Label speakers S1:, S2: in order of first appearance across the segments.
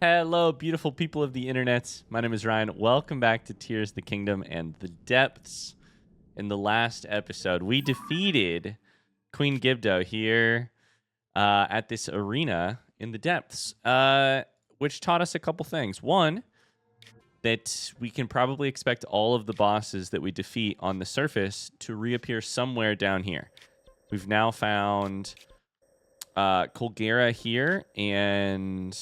S1: Hello, beautiful people of the internet. My name is Ryan. Welcome back to Tears of the Kingdom and the Depths. In the last episode, we defeated Queen Gibdo here at this arena in the Depths, which taught us a couple things. One, that we can probably expect all of the bosses that we defeat on the surface to reappear somewhere down here. We've now found Colgera here and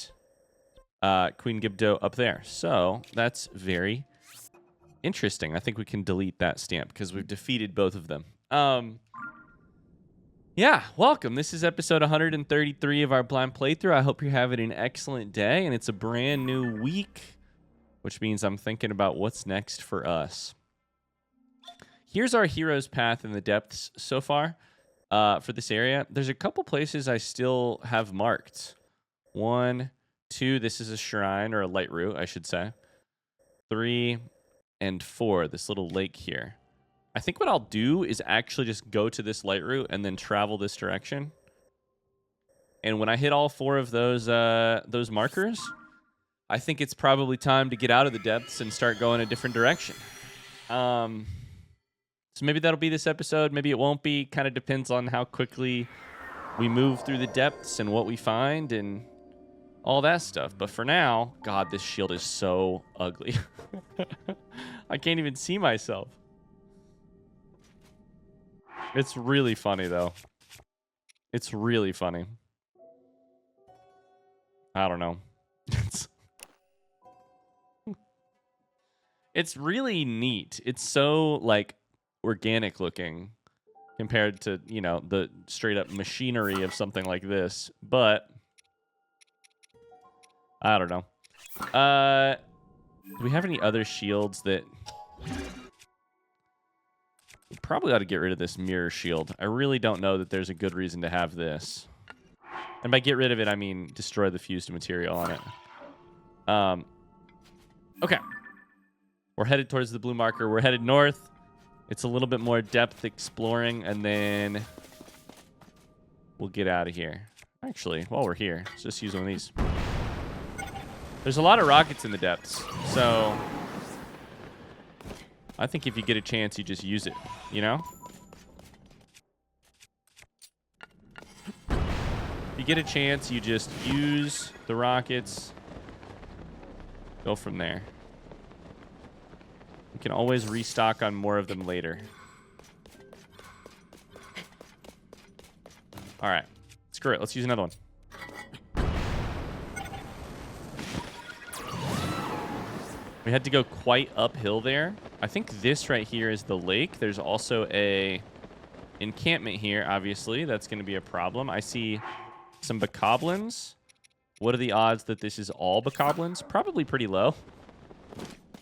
S1: Queen Gibdo up there. So that's very interesting. I think we can delete that stamp because we've defeated both of them. Yeah, welcome. This is episode 133 of our blind playthrough. I hope you're having an excellent day, and it's a brand new week, which means I'm thinking about what's next for us. Here's our hero's path in the depths so far for this area. There's a couple places I still have marked. 1, 2, this is a shrine, or a light route, I should say. 3, and 4, this little lake here. I think what I'll do is actually just go to this light route and then travel this direction. And when I hit all 4 of those markers, I think it's probably time to get out of the depths and start going a different direction. So maybe that'll be this episode. Maybe it won't be. Kind of depends on how quickly we move through the depths and what we find and all that stuff. But for now, God, this shield is so ugly. I can't even see myself. It's really funny, though. It's really funny. I don't know. It's really neat. It's so, like, organic looking compared to, you know, the straight up machinery of something like this. But I don't know. Do we have any other shields that... We probably ought to get rid of this mirror shield. I really don't know that there's a good reason to have this. And by get rid of it, I mean destroy the fused material on it. Okay. We're headed towards the blue marker. We're headed north. It's a little bit more depth exploring, and then we'll get out of here. Actually, while we're here, let's just use one of these. There's a lot of rockets in the depths, so I think if you get a chance, you just use it, you know? If you get a chance, you just use the rockets. Go from there. You can always restock on more of them later. All right. Screw it. Let's use another one. We had to go quite uphill there. I think this right here is the lake. There's also a encampment here, obviously. That's going to be a problem. I see some bokoblins. What are the odds that this is all bokoblins? Probably pretty low.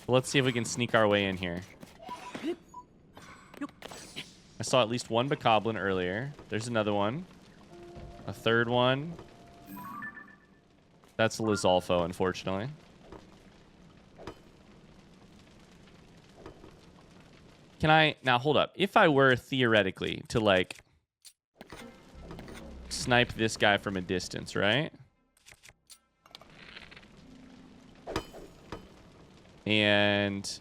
S1: Let's see if we can sneak our way in here. I saw at least one bokoblin earlier. There's another one. A third one. That's a Lizalfo, unfortunately. Can I... Now, hold up. If I were, theoretically, to, like, snipe this guy from a distance, right? And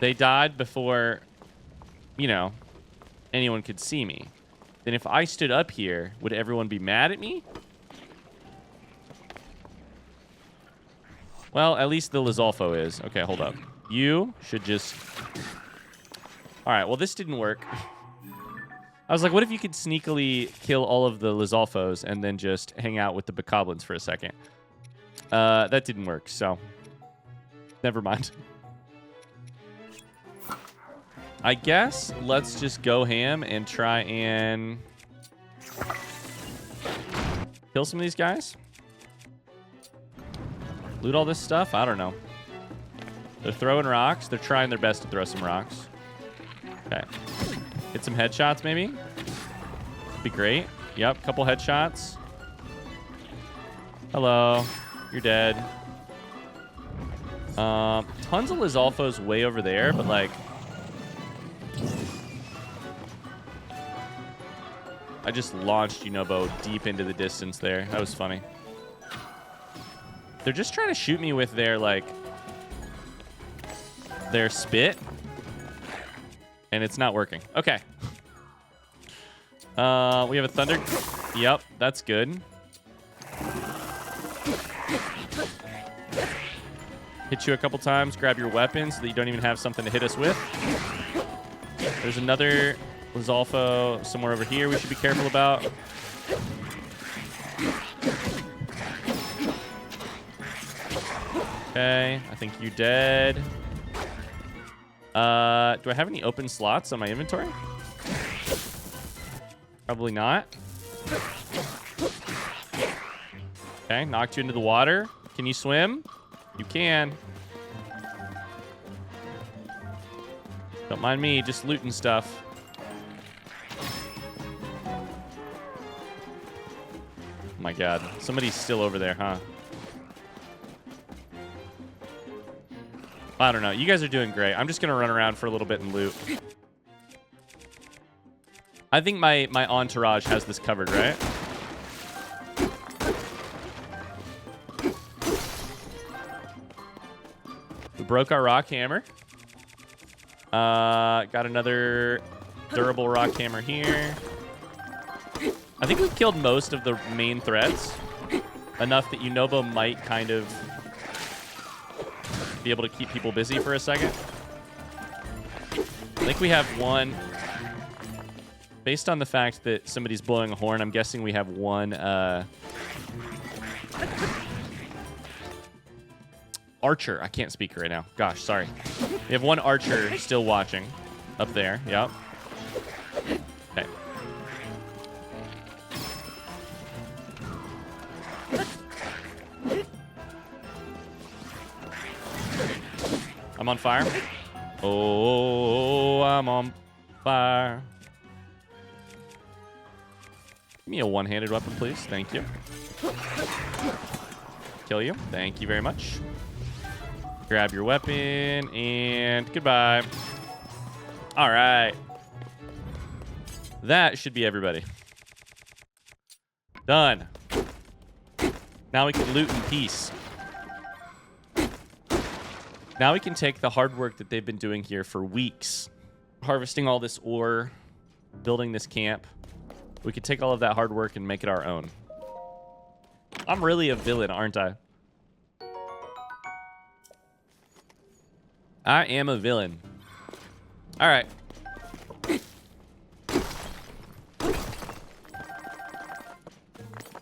S1: they died before, you know, anyone could see me. Then if I stood up here, would everyone be mad at me? Well, at least the Lizalfo is. Okay, hold up. You should just... All right, well, this didn't work. I was like, what if you could sneakily kill all of the Lizalfos and then just hang out with the bokoblins for a second? That didn't work, so never mind. I guess let's just go ham and try and kill some of these guys. Loot all this stuff? I don't know. They're throwing rocks. They're trying their best to throw some rocks. Okay. Hit some headshots, maybe? Be great. Yep, couple headshots. Hello. You're dead. Tons of Lizalfos way over there, but like... I just launched Yunobo deep into the distance there. That was funny. They're just trying to shoot me with their, like, their spit. And it's not working. Okay. We have a thunder. Yep, that's good. Hit you a couple times. Grab your weapon so that you don't even have something to hit us with. There's another Lizalfo somewhere over here we should be careful about. Okay, I think you're dead. Do I have any open slots on my inventory? Probably not. Okay, knocked you into the water. Can you swim? You can. Don't mind me, just looting stuff. Oh my god. Somebody's still over there, huh? I don't know. You guys are doing great. I'm just going to run around for a little bit and loot. I think my entourage has this covered, right? We broke our rock hammer. Got another durable rock hammer here. I think we've killed most of the main threats. Enough that Yunobo might kind of be able to keep people busy for a second. I think we have one. Based on the fact that somebody's blowing a horn, I'm guessing we have one archer. I can't speak right now. Gosh, sorry. We have one archer still watching up there. Yep. Okay. I'm on fire. Oh, I'm on fire. Give me a one-handed weapon, please. Thank you. Kill you. Thank you very much. Grab your weapon, and goodbye. All right. That should be everybody. Done. Now we can loot in peace. Now we can take the hard work that they've been doing here for weeks. Harvesting all this ore, building this camp. We could take all of that hard work and make it our own. I'm really a villain, aren't I? I am a villain. All right.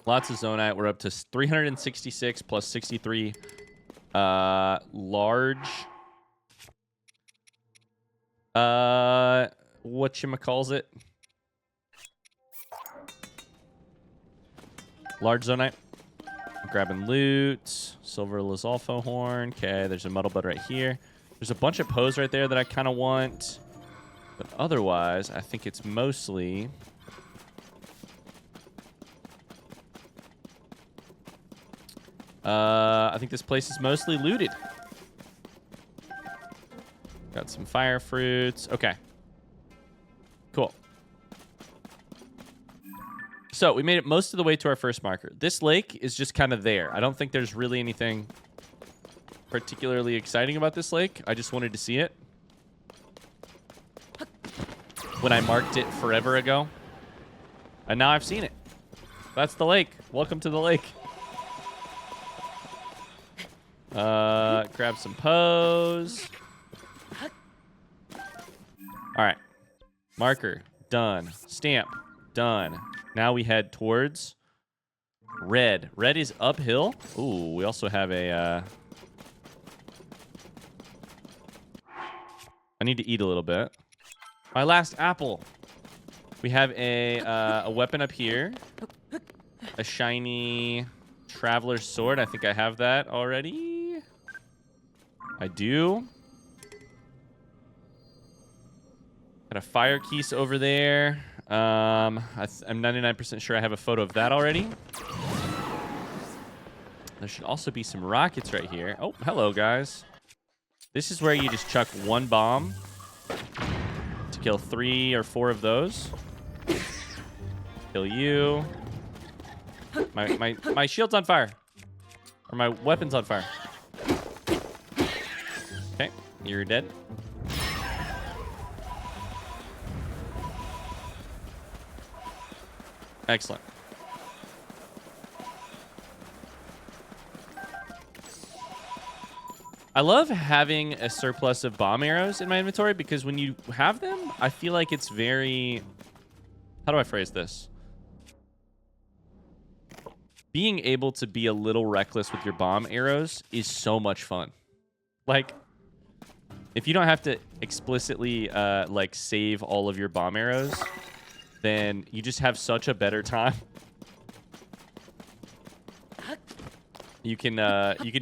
S1: Lots of zonite. We're up to 366 plus 63 large. Whatchamacalls it? Large zonite. Grabbing loot. Silver Lizalfo horn. Okay, there's a muddle bud right here. There's a bunch of pose right there that I kind of want. But otherwise, I think it's mostly... I think this place is mostly looted. Got some fire fruits. Okay. Cool. So we made it most of the way to our first marker. This lake is just kind of there. I don't think there's really anything particularly exciting about this lake. I just wanted to see it when I marked it forever ago. And now I've seen it. That's the lake. Welcome to the lake. Grab some pose. All right. Marker. Done. Stamp. Done. Now we head towards red. Red is uphill. Ooh, we also have a... I need to eat a little bit. My last apple. We have a weapon up here. A shiny traveler's sword. I think I have that already. I do. Got a fire keys over there. I'm 99% sure I have a photo of that already. There should also be some rockets right here. Oh, hello, guys. This is where you just chuck one bomb to kill 3 or 4 of those. Kill you. My shield's on fire. Are my weapons on fire? Okay, you're dead. Excellent. I love having a surplus of bomb arrows in my inventory because when you have them, I feel like it's very... How do I phrase this? Being able to be a little reckless with your bomb arrows is so much fun. Like, if you don't have to explicitly, like, save all of your bomb arrows, then you just have such a better time. You can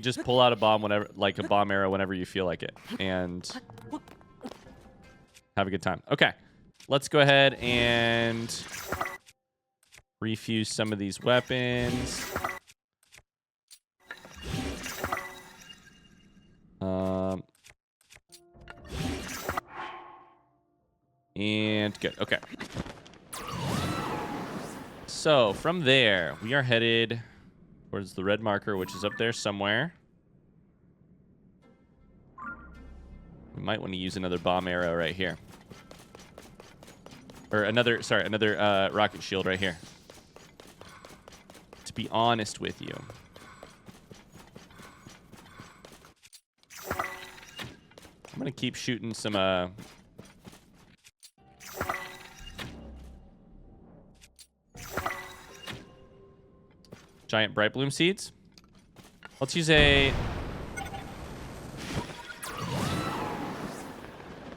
S1: just pull out a bomb whenever, like a bomb arrow whenever you feel like it, and have a good time. Okay, let's go ahead and refuse some of these weapons. And good. Okay. So from there, we are headed towards the red marker, which is up there somewhere. We might want to use another bomb arrow right here. Or another rocket shield right here. To be honest with you. I'm going to keep shooting some... giant bright bloom seeds. Let's use a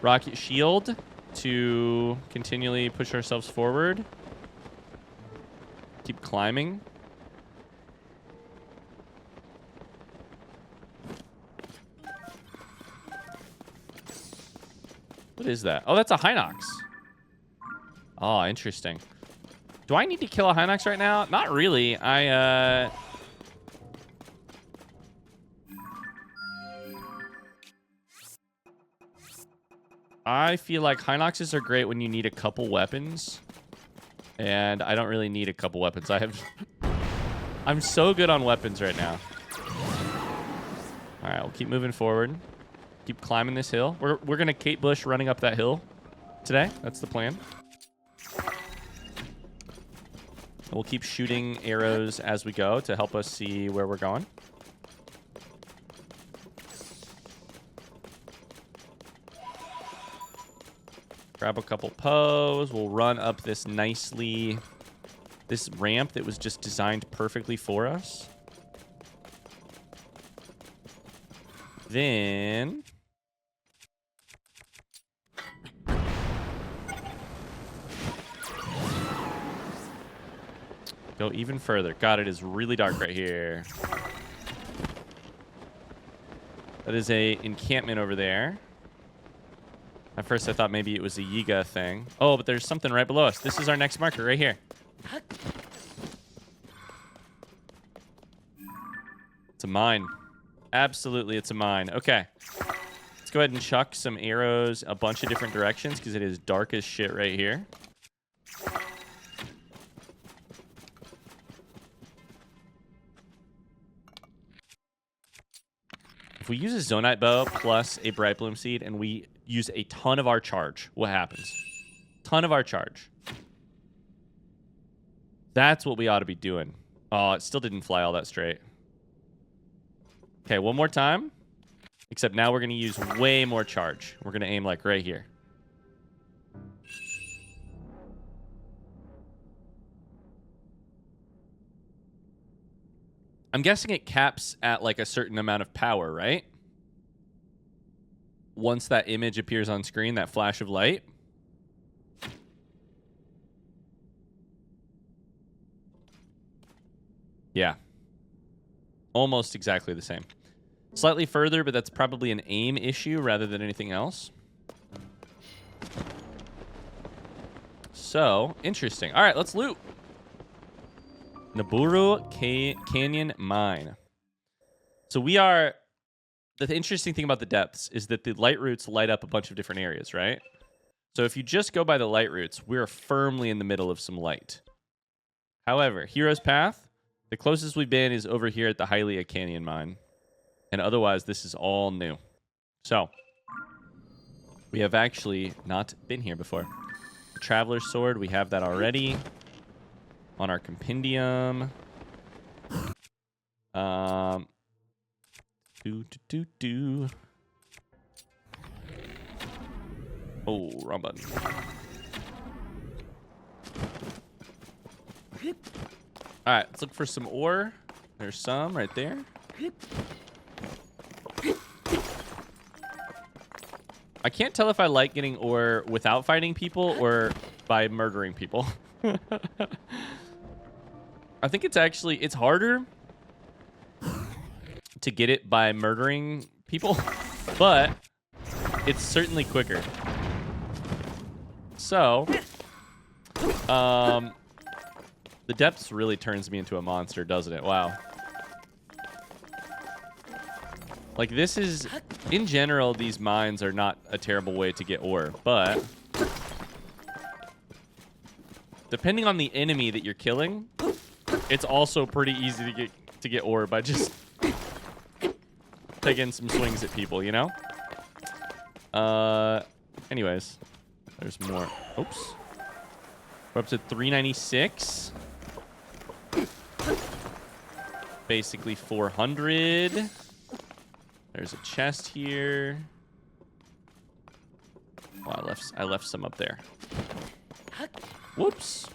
S1: rocket shield to continually push ourselves forward. Keep climbing. What is that? Oh, that's a Hinox. Oh, interesting. Do I need to kill a Hinox right now? Not really. I feel like Hinoxes are great when you need a couple weapons. And I don't really need a couple weapons. I'm so good on weapons right now. All right, we'll keep moving forward. Keep climbing this hill. We're going to Kate Bush running up that hill today. That's the plan. We'll keep shooting arrows as we go to help us see where we're going. Grab a couple Poes. We'll run up this ramp that was just designed perfectly for us. Then... go even further. God, it is really dark right here. That is a encampment over there. At first, I thought maybe it was a Yiga thing. Oh, but there's something right below us. This is our next marker right here. It's a mine. Absolutely, it's a mine. Okay. Let's go ahead and chuck some arrows a bunch of different directions because it is dark as shit right here. If we use a Zonite bow plus a bright bloom seed and we use a ton of our charge, what happens? Ton of our charge. That's what we ought to be doing. Oh, it still didn't fly all that straight. Okay, one more time. Except now we're going to use way more charge. We're going to aim like right here. I'm guessing it caps at like a certain amount of power, right? Once that image appears on screen, that flash of light. Yeah. Almost exactly the same. Slightly further, but that's probably an aim issue rather than anything else. So, interesting. All right, let's loot. Naburu Canyon Mine. So we are... The interesting thing about the depths is that the light roots light up a bunch of different areas, right? So if you just go by the light roots, we're firmly in the middle of some light. However, Hero's Path, The closest we've been is over here at the Hylia Canyon mine. And otherwise, this is all new. So, we have actually not been here before. The Traveler's Sword, we have that already. On our compendium. Oh, wrong button. All right, let's look for some ore. There's some right there. I can't tell if I like getting ore without fighting people or by murdering people. I think it's harder to get it by murdering people, but it's certainly quicker. So, the depths really turns me into a monster, doesn't it? Wow. Like, this is, in general, these mines are not a terrible way to get ore, but depending on the enemy that you're killing, it's also pretty easy to get ore by just taking some swings at people, you know? Anyways, there's more. Oops. We're up to 396. Basically 400. There's a chest here. Oh, I left some up there. Whoops.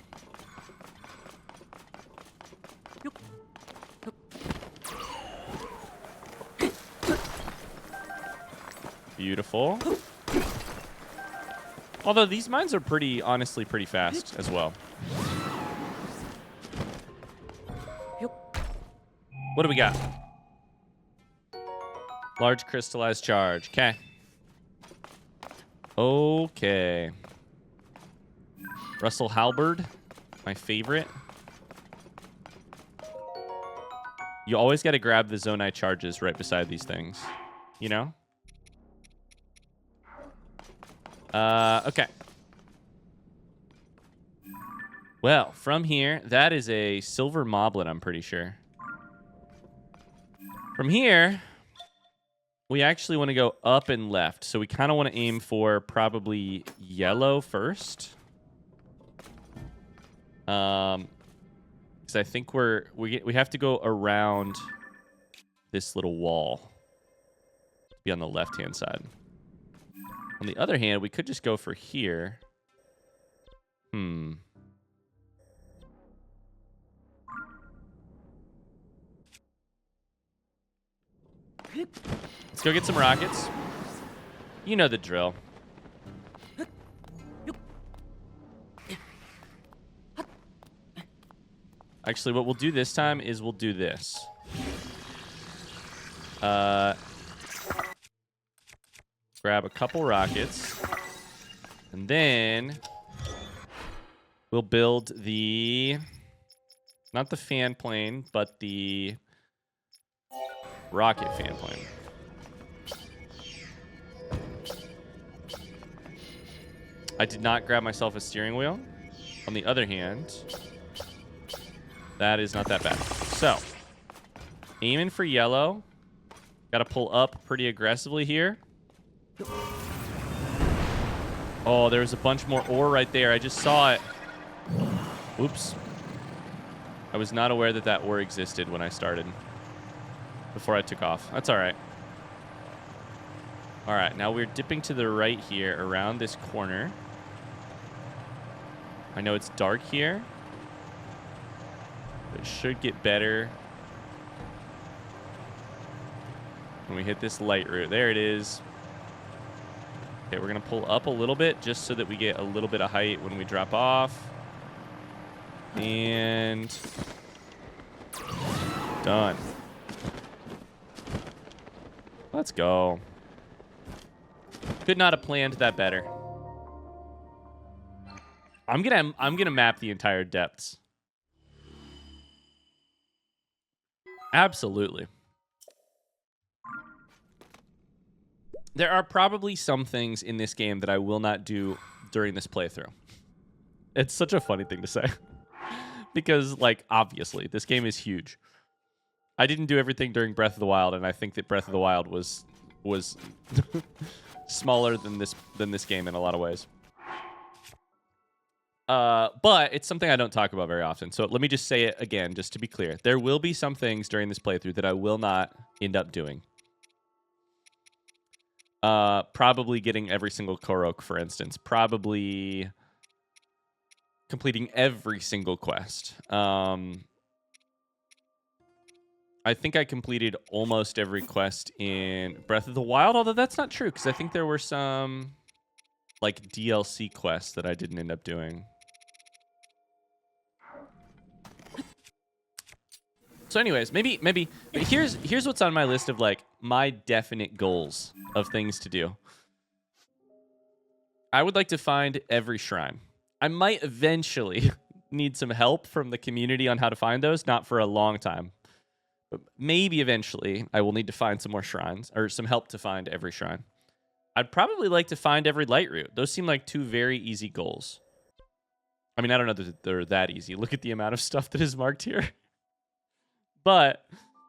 S1: Beautiful. Although these mines are honestly pretty fast as well. What do we got? Large crystallized charge. Okay. Okay. Russell Halberd, my favorite. You always got to grab the Zonai charges right beside these things. You know? Okay. Well, from here, that is a silver moblet, I'm pretty sure. From here, we actually want to go up and left. So we kind of want to aim for probably yellow first. Because I think we have to go around this little wall. Be on the left-hand side. On the other hand, we could just go for here. Let's go get some rockets. You know the drill. Actually, what we'll do this time is we'll do this. Grab a couple rockets. And then we'll build not the fan plane, but the rocket fan plane. I did not grab myself a steering wheel. On the other hand, that is not that bad. So, aiming for yellow. Got to pull up pretty aggressively here. Oh, there's a bunch more ore right there. I just saw it. Oops. I was not aware that ore existed when I started. Before I took off. That's all right. All right, now we're dipping to the right here around this corner. I know it's dark here. But it should get better when we hit this light route. There it is. Okay, we're going to pull up a little bit just so that we get a little bit of height when we drop off. And done. Let's go. Could not have planned that better. I'm gonna map the entire depths. Absolutely. There are probably some things in this game that I will not do during this playthrough. It's such a funny thing to say. because, like, obviously, this game is huge. I didn't do everything during Breath of the Wild, and I think that Breath of the Wild was smaller than this game in a lot of ways. But it's something I don't talk about very often. So let me just say it again, just to be clear. There will be some things during this playthrough that I will not end up doing. Probably getting every single Korok, for instance. Probably completing every single quest. I think I completed almost every quest in Breath of the Wild, although that's not true, because I think there were some, like, DLC quests that I didn't end up doing. So anyways, maybe here's what's on my list of, like, my definite goals of things to do. I would like to find every shrine. I might eventually need some help from the community on how to find those, not for a long time. But maybe eventually I will need to find some more shrines, or some help to find every shrine. I'd probably like to find every light route. Those seem like two very easy goals. I mean, I don't know that they're that easy. Look at the amount of stuff that is marked here. But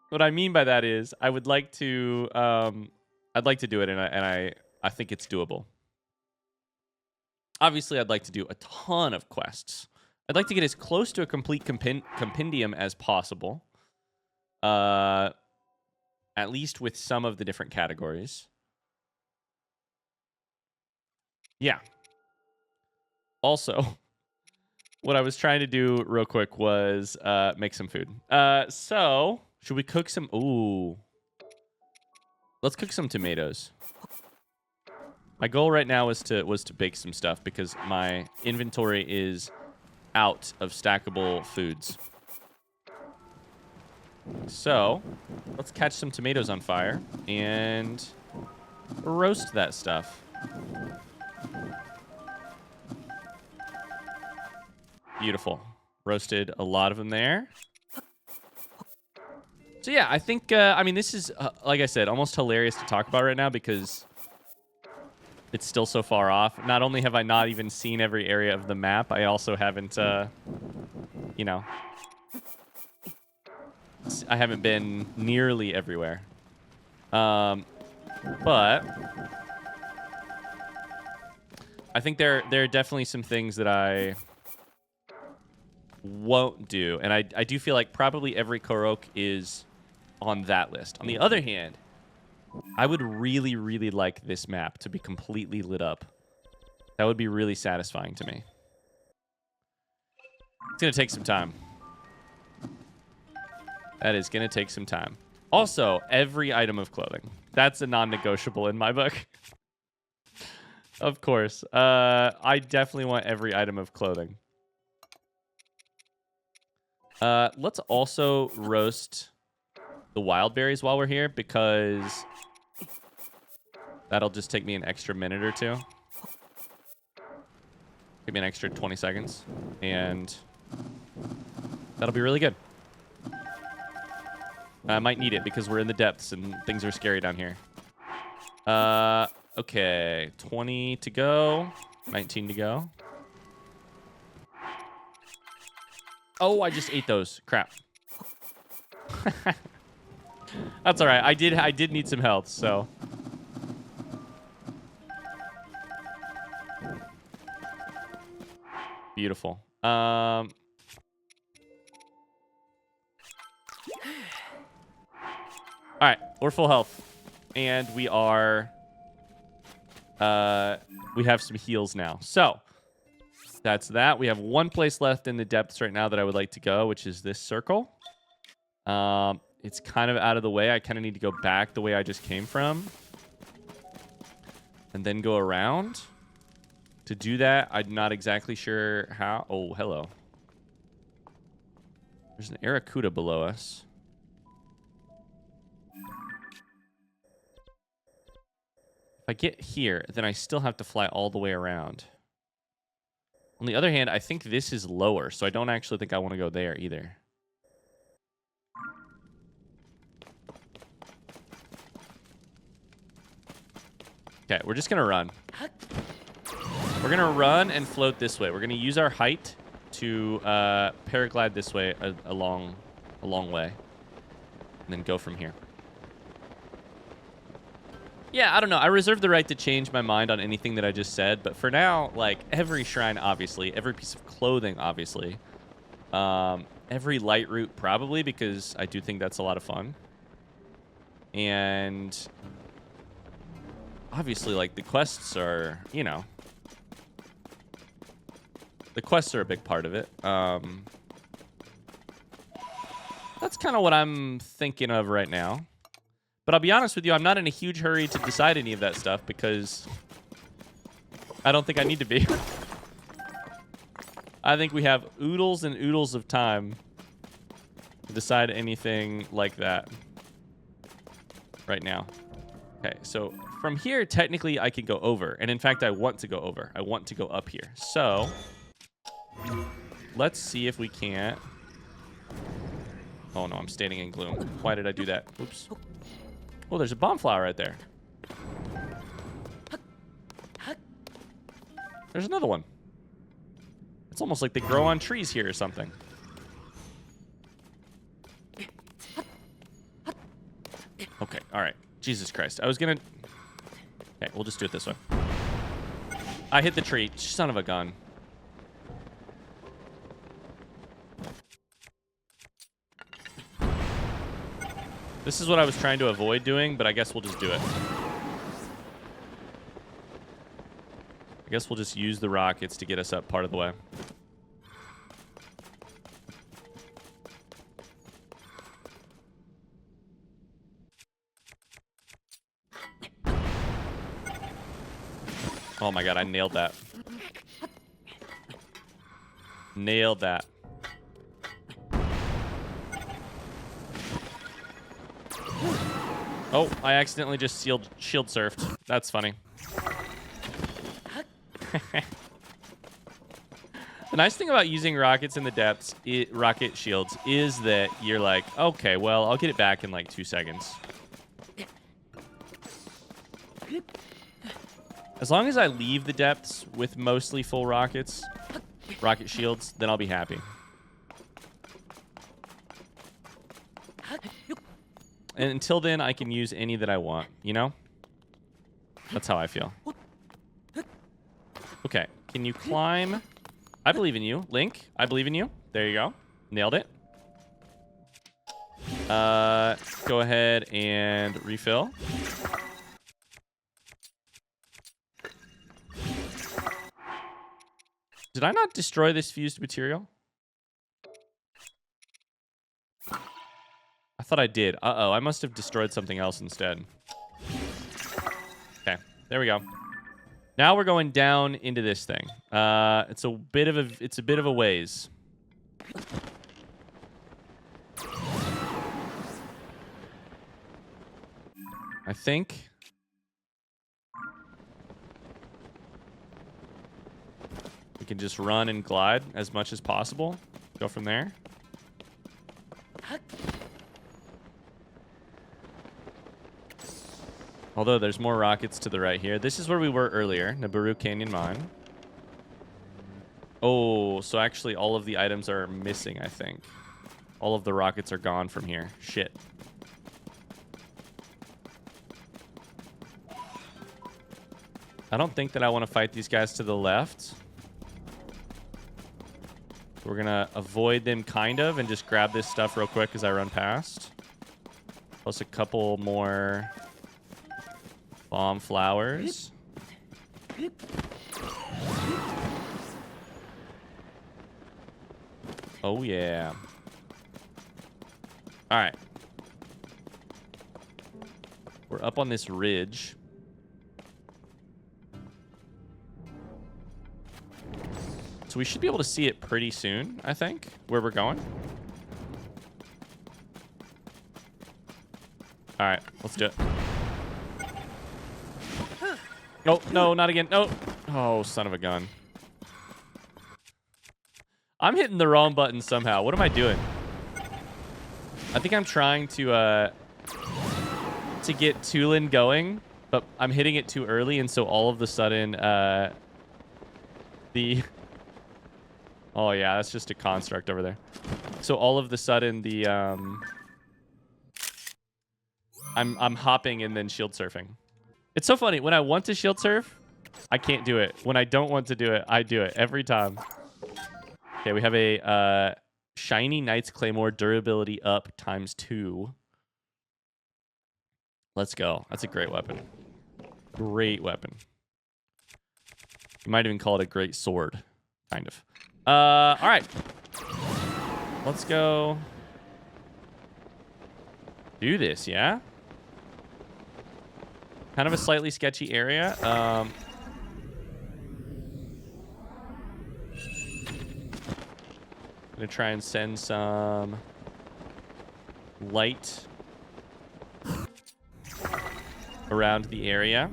S1: what I mean by that is I would like to, I'd like to do it, and I think it's doable. Obviously, I'd like to do a ton of quests. I'd like to get as close to a complete compendium as possible. At least with some of the different categories. Yeah. Also, what I was trying to do real quick was make some food. So, should we cook some... Ooh. Let's cook some tomatoes. My goal right now was to bake some stuff because my inventory is out of stackable foods. So, let's catch some tomatoes on fire and roast that stuff. Beautiful. Roasted a lot of them there. So yeah, I think, I mean, this is, like I said, almost hilarious to talk about right now because it's still so far off. Not only have I not even seen every area of the map, I also haven't, you know... I haven't been nearly everywhere. But I think there are definitely some things that I won't do. And I do feel like probably every Korok is on that list. On the other hand, I would really, really like this map to be completely lit up. That would be really satisfying to me. It's going to take some time. That is going to take some time. Also, every item of clothing. That's a non-negotiable in my book. Of course. I definitely want every item of clothing. Let's also roast the wild berries while we're here, because that'll just take me an extra minute or two. Give me an extra 20 seconds. And that'll be really good. I might need it because we're in the depths and things are scary down here. Okay. 20 to go. 19 to go. Oh, I just ate those. Crap. That's all right. I did need some health, so. Beautiful. All right, we're full health, and we are. We have some heals now, so that's that. We have one place left in the depths right now that I would like to go, which is this circle. It's kind of out of the way. I kind of need to go back the way I just came from, and then go around. To do that, I'm not exactly sure how. Oh, hello. There's an Aracuda below us. If I get here, then I still have to fly all the way around. On the other hand, I think this is lower, so I don't actually think I want to go there either. Okay, we're just going to run. We're going to run and float this way. We're going to use our height to paraglide this way a long way, and then go from here. Yeah, I don't know. I reserve the right to change my mind on anything that I just said, but for now, like, every shrine, obviously, every piece of clothing, obviously, every light route, probably, because I do think that's a lot of fun. And obviously, like, the quests are, you know, the quests are a big part of it. That's kind of what I'm thinking of right now. But I'll be honest with you, I'm not in a huge hurry to decide any of that stuff because I don't think I need to be. I think we have oodles and oodles of time to decide anything like that right now. Okay, so from here, technically, I can go over. And in fact, I want to go over. I want to go up here. So let's see if we can't. Oh, no, I'm standing in gloom. Why did I do that? Oops. Oh, there's a bomb flower right there. There's another one. It's almost like they grow on trees here or something. Okay, all right. Jesus Christ. I was going to... Okay, we'll just do it this way. I hit the tree. Son of a gun. This is what I was trying to avoid doing, but I guess we'll just do it. I guess we'll just use the rockets to get us up part of the way. Oh my god, I nailed that. Nailed that. Oh, I accidentally just shield surfed. That's funny. The nice thing about using rockets in the depths, rocket shields, is that you're like, okay, well, I'll get it back in like 2 seconds. As long as I leave the depths with mostly full rocket shields, then I'll be happy. And until then, I can use any that I want, you know? That's how I feel. Okay, can you climb? I believe in you. Link, I believe in you. There you go. Nailed it. Go ahead and refill. Did I not destroy this fused material? I thought I did. Uh-oh, I must have destroyed something else instead. Okay, there we go. Now we're going down into this thing. It's a bit of a ways. I think. We can just run and glide as much as possible. Go from there. Although there's more rockets to the right here. This is where we were earlier, Naburu Canyon Mine. Oh, so actually all of the items are missing, I think. All of the rockets are gone from here. Shit. I don't think that I want to fight these guys to the left. We're going to avoid them kind of and just grab this stuff real quick as I run past. Plus a couple more bomb flowers. Oh, yeah. All right. We're up on this ridge. So we should be able to see it pretty soon, I think, where we're going. All right, let's do it. No, no, not again. No. Oh, son of a gun. I'm hitting the wrong button somehow. What am I doing? I think I'm trying to get Tulin going, but I'm hitting it too early, and so all of a sudden, the Oh, yeah, that's just a construct over there. So all of the sudden, the I'm hopping and then shield surfing. It's so funny. When I want to shield surf, I can't do it. When I don't want to do it, I do it every time. Okay, we have a shiny Knight's Claymore durability up ×2. Let's go. That's a great weapon. Great weapon. You might even call it a great sword, kind of. All right. Let's go do this, yeah? Kind of a slightly sketchy area. Gonna try and send some light around the area.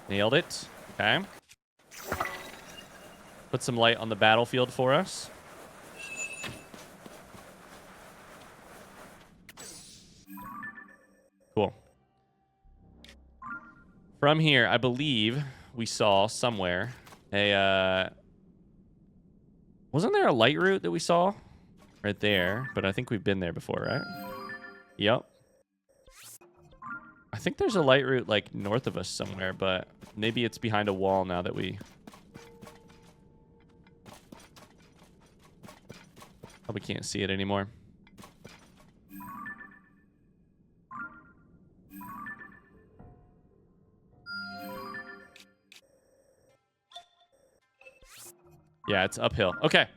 S1: Nailed it. Okay. Put some light on the battlefield for us. Cool. From here, I believe we saw somewhere a... wasn't there a light route that we saw? Right there. But I think we've been there before, right? Yep. I think there's a light route like north of us somewhere, but maybe it's behind a wall now that we... probably can't see it anymore. Yeah, it's uphill. Okay.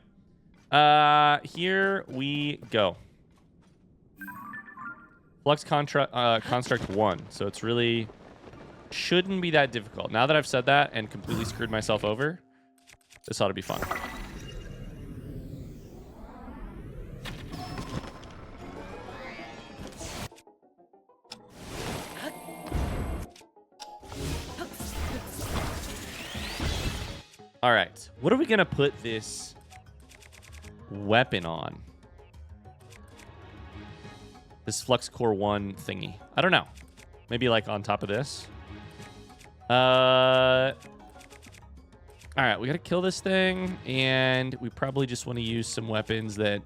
S1: Here we go. Flux construct 1. So it's really shouldn't be that difficult. Now that I've said that and completely screwed myself over, this ought to be fun. All right. What are we going to put this weapon on? This Flux Core 1 thingy. I don't know. Maybe like on top of this. All right. We got to kill this thing. And we probably just want to use some weapons that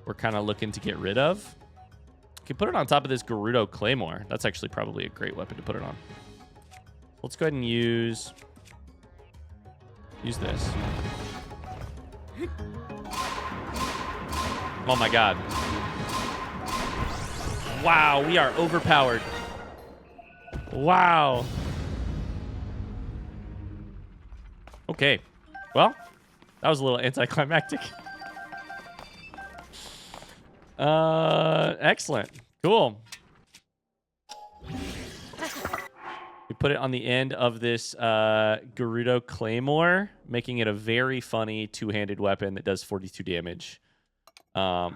S1: we're kind of looking to get rid of. We can put it on top of this Gerudo Claymore. That's actually probably a great weapon to put it on. Let's go ahead and use this. Oh my god. Wow, we are overpowered. Wow. Okay. Well, that was a little anticlimactic. Excellent. Cool. We put it on the end of this Gerudo Claymore, making it a very funny two-handed weapon that does 42 damage,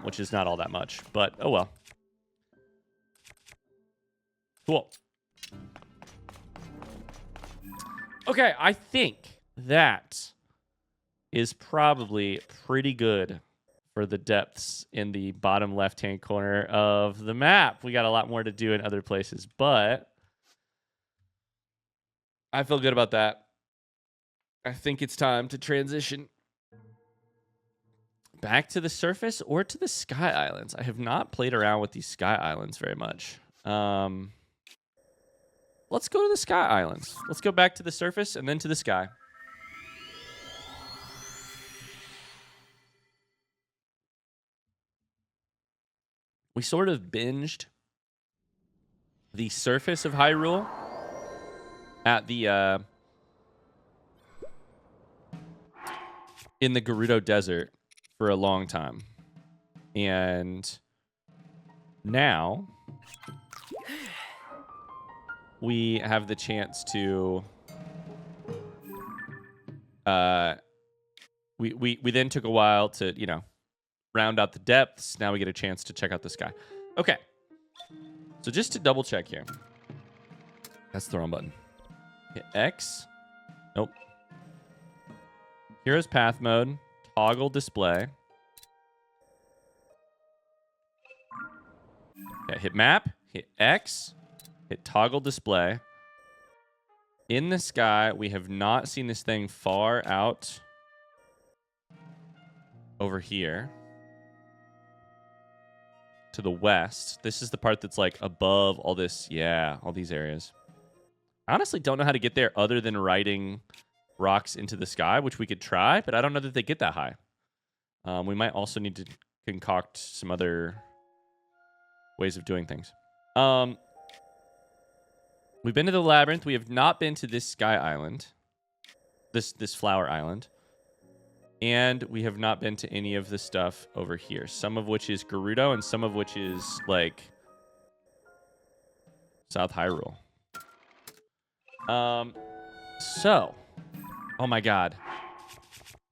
S1: which is not all that much, but oh well. Cool. Okay, I think that is probably pretty good for the depths in the bottom left-hand corner of the map. We got a lot more to do in other places, but I feel good about that. I think it's time to transition back to the surface or to the Sky Islands. I have not played around with these Sky Islands very much. Let's go to the Sky Islands. Let's go back to the surface and then to the sky. We sort of binged the surface of Hyrule at the in the Gerudo Desert for a long time. And now we have the chance to we then took a while to, you know, round out the depths. Now we get a chance to check out the sky. Okay. So just to double check here. That's the wrong button. Hit X. Nope. Hero's path mode. Toggle display. Okay, hit map. Hit X. Hit toggle display. In the sky, we have not seen this thing far out over here to the west. This is the part that's like above all this. Yeah, all these areas. I honestly don't know how to get there other than riding rocks into the sky, which we could try, but I don't know that they get that high. We might also need to concoct some other ways of doing things. We've been to the labyrinth. We have not been to this sky island. This flower island. And we have not been to any of the stuff over here. Some of which is Gerudo and some of which is like South Hyrule. So, oh my god.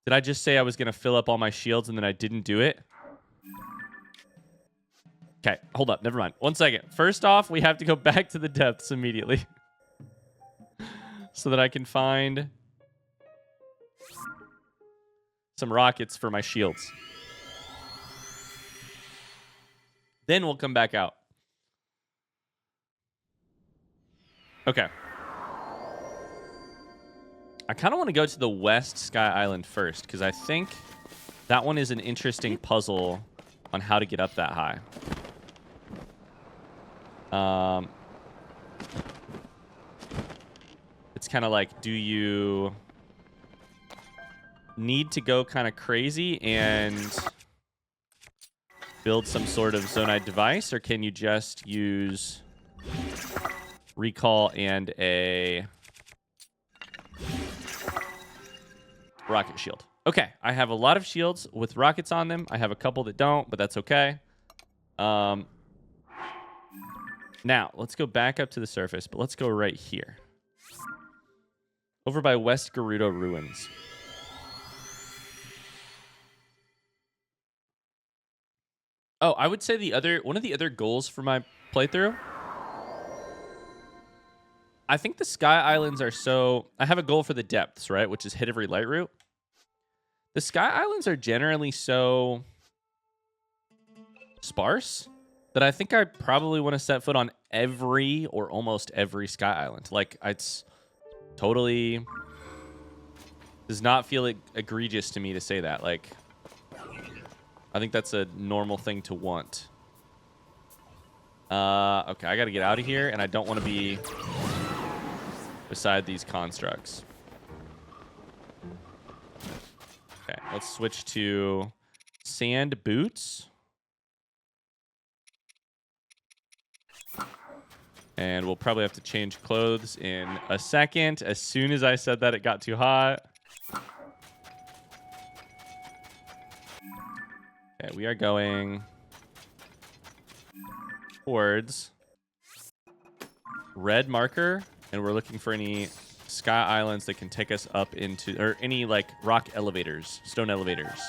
S1: Did I just say I was going to fill up all my shields and then I didn't do it? Okay, hold up. Never mind. 1 second. First off, we have to go back to the depths immediately. So that I can find some rockets for my shields. Then we'll come back out. Okay. I kind of want to go to the West Sky Island first, because I think that one is an interesting puzzle on how to get up that high. It's kind of like, do you need to go kind of crazy and build some sort of zonite device, or can you just use recall and a rocket shield? Okay, I have a lot of shields with rockets on them. I have a couple that don't, but that's okay. Now, let's go back up to the surface, but let's go right here. Over by West Gerudo Ruins. Oh, I would say one of the other goals for my playthrough, I think the Sky Islands are so... I have a goal for the depths, right? Which is hit every light route. The Sky Islands are generally so sparse that I think I probably want to set foot on every or almost every Sky Island. Like, it's totally... does not feel egregious to me to say that. Like, I think that's a normal thing to want. Okay, I got to get out of here, and I don't want to be beside these constructs. Okay, let's switch to sand boots. And we'll probably have to change clothes in a second. As soon as I said that, it got too hot. Okay, we are going towards red marker, and we're looking for any sky islands that can take us up into, or any like rock elevators, stone elevators.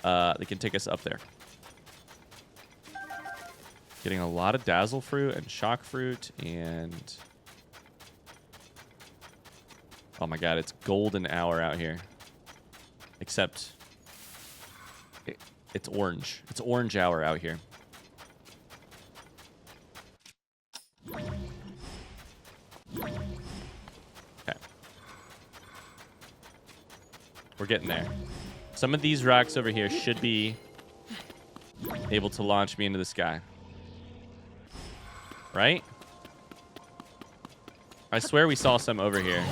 S1: They can take us up there. Getting a lot of dazzle fruit and shock fruit and... oh my god, it's golden hour out here. Except it's orange. It's orange hour out here. Okay. We're getting there. Some of these rocks over here should be able to launch me into the sky. Right? I swear we saw some over here.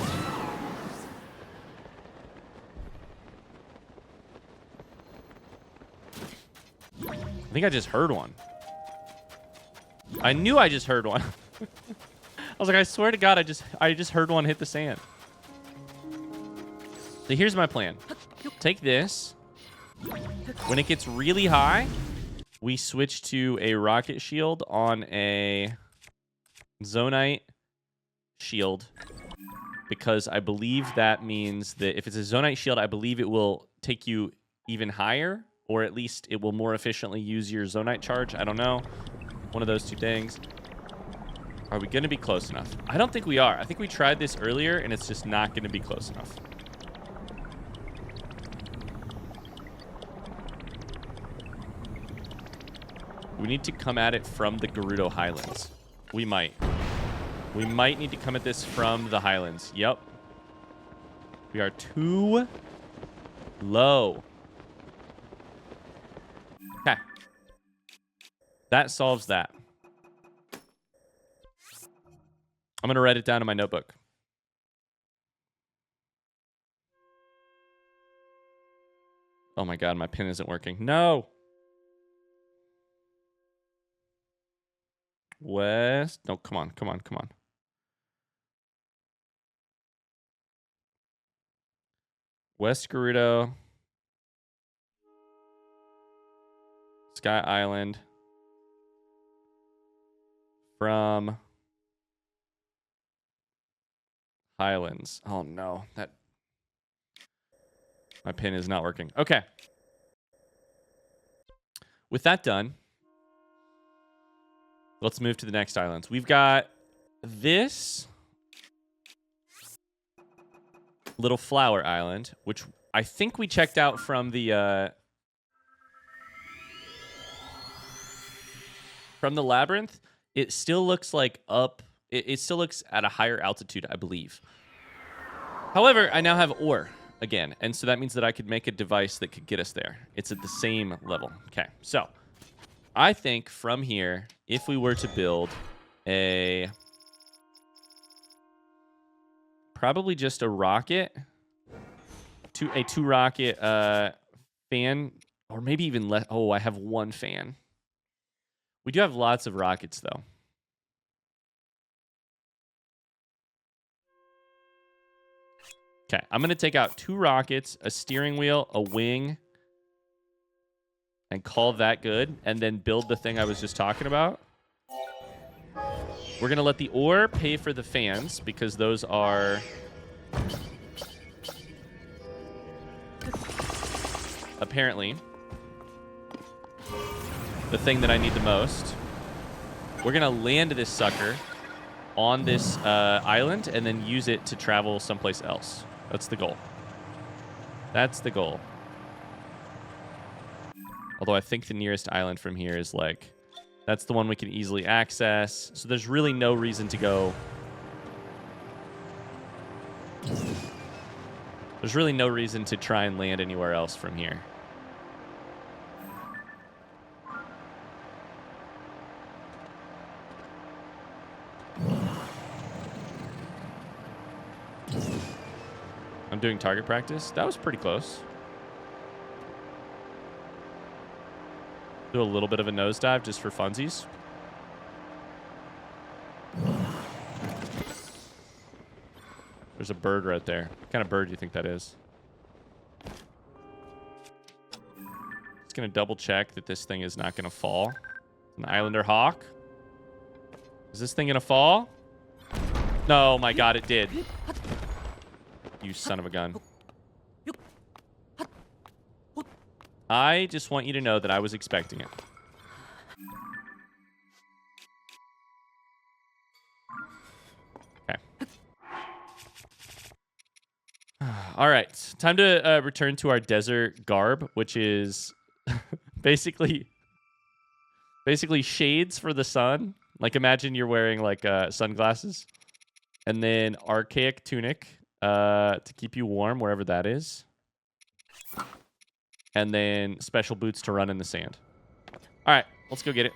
S1: I think I just heard one. I knew I just heard one. I was like, I swear to God, I just heard one hit the sand. So here's my plan. Take this. When it gets really high, we switch to a rocket shield on a zonite shield, because I believe that means that if it's a zonite shield, I believe it will take you even higher, or at least it will more efficiently use your zonite charge. I don't know. One of those two things. Are we going to be close enough? I don't think we are. I think we tried this earlier, and it's just not going to be close enough. We need to come at it from the Gerudo Highlands. We might. We might need to come at this from the Highlands. Yep. We are too low. Okay. That solves that. I'm going to write it down in my notebook. Oh my god, my pen isn't working. No! West. No, come on, come on, come on. West Gerudo. Sky Island. From Highlands. Oh no, that... My pen is not working. Okay. With that done, let's move to the next islands. We've got this little flower island, which I think we checked out from the labyrinth. It still looks like up. It still looks at a higher altitude, I believe. However, I now have ore again, and so that means that I could make a device that could get us there. It's at the same level. Okay, so I think from here, if we were to build a... probably just a rocket, a two rocket fan, or maybe even less. Oh, I have one fan. We do have lots of rockets, though. Okay, I'm going to take out 2 rockets, a steering wheel, a wing, and call that good, and then build the thing I was just talking about. We're going to let the ore pay for the fans, because those are... apparently the thing that I need the most. We're going to land this sucker on this island and then use it to travel someplace else. That's the goal. That's the goal. Although I think the nearest island from here is like... that's the one we can easily access. So there's really no reason to go... there's really no reason to try and land anywhere else from here. I'm doing target practice. That was pretty close. Do a little bit of a nosedive just for funsies. There's a bird right there. What kind of bird do you think that is? Just going to double check that this thing is not going to fall. An Islander hawk. Is this thing going to fall? No, my god, it did. You son of a gun. I just want you to know that I was expecting it. Okay. All right. Time to return to our desert garb, which is basically shades for the sun. Like, imagine you're wearing like sunglasses, and then archaic tunic to keep you warm wherever that is. And then special boots to run in the sand. All right, let's go get it.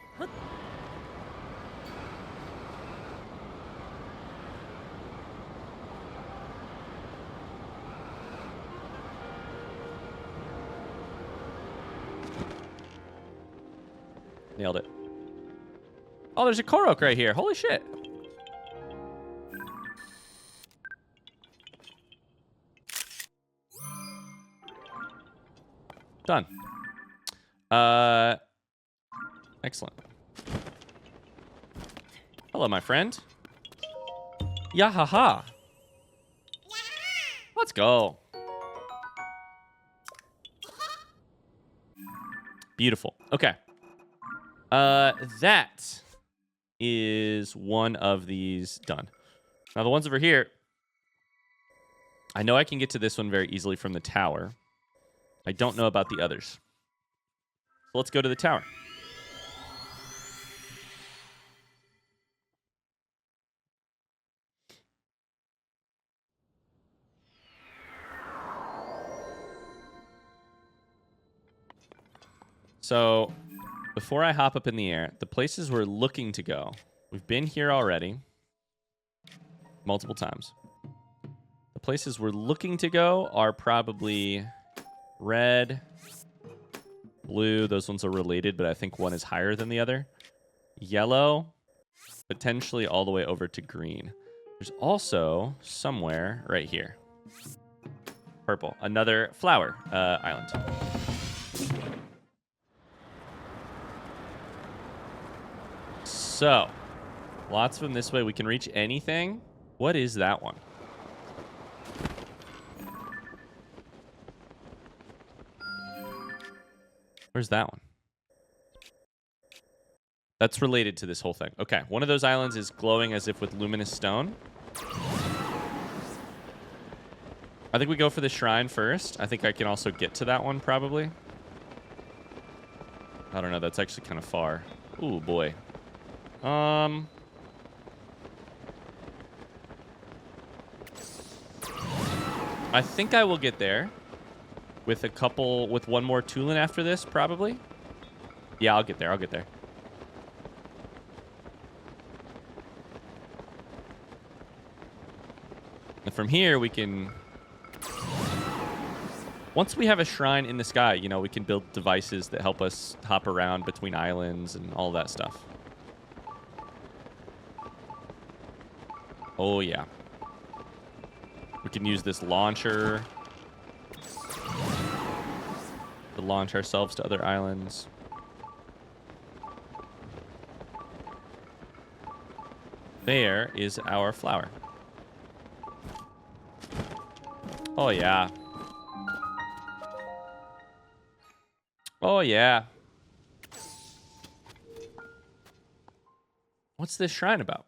S1: Nailed it. Oh, there's a Korok right here. Holy shit. Done. Excellent. Hello, my friend. Yahaha. Let's go. Beautiful. Okay. That is one of these done. Now, the ones over here, I know I can get to this one very easily from the tower. I don't know about the others. So let's go to the tower. So before I hop up in the air, the places we're looking to go. We've been here already. Multiple times. The places we're looking to go are probably red, blue. Those ones are related, but I think one is higher than the other. Yellow, potentially all the way over to green. There's also somewhere right here. Purple. Another flower island. So, lots of them this way. We can reach anything. What is that one? Where's that one? That's related to this whole thing. Okay, one of those islands is glowing as if with luminous stone. I think we go for the shrine first. I think I can also get to that one, probably. I don't know. That's actually kind of far. Ooh, boy. I think I will get there with with one more Tulin after this, probably. Yeah, I'll get there. I'll get there. And from here, we can... Once we have a shrine in the sky, you know, we can build devices that help us hop around between islands and all that stuff. Oh, yeah. We can use this launcher to launch ourselves to other islands. There is our flower. Oh, yeah. Oh, yeah. What's this shrine about?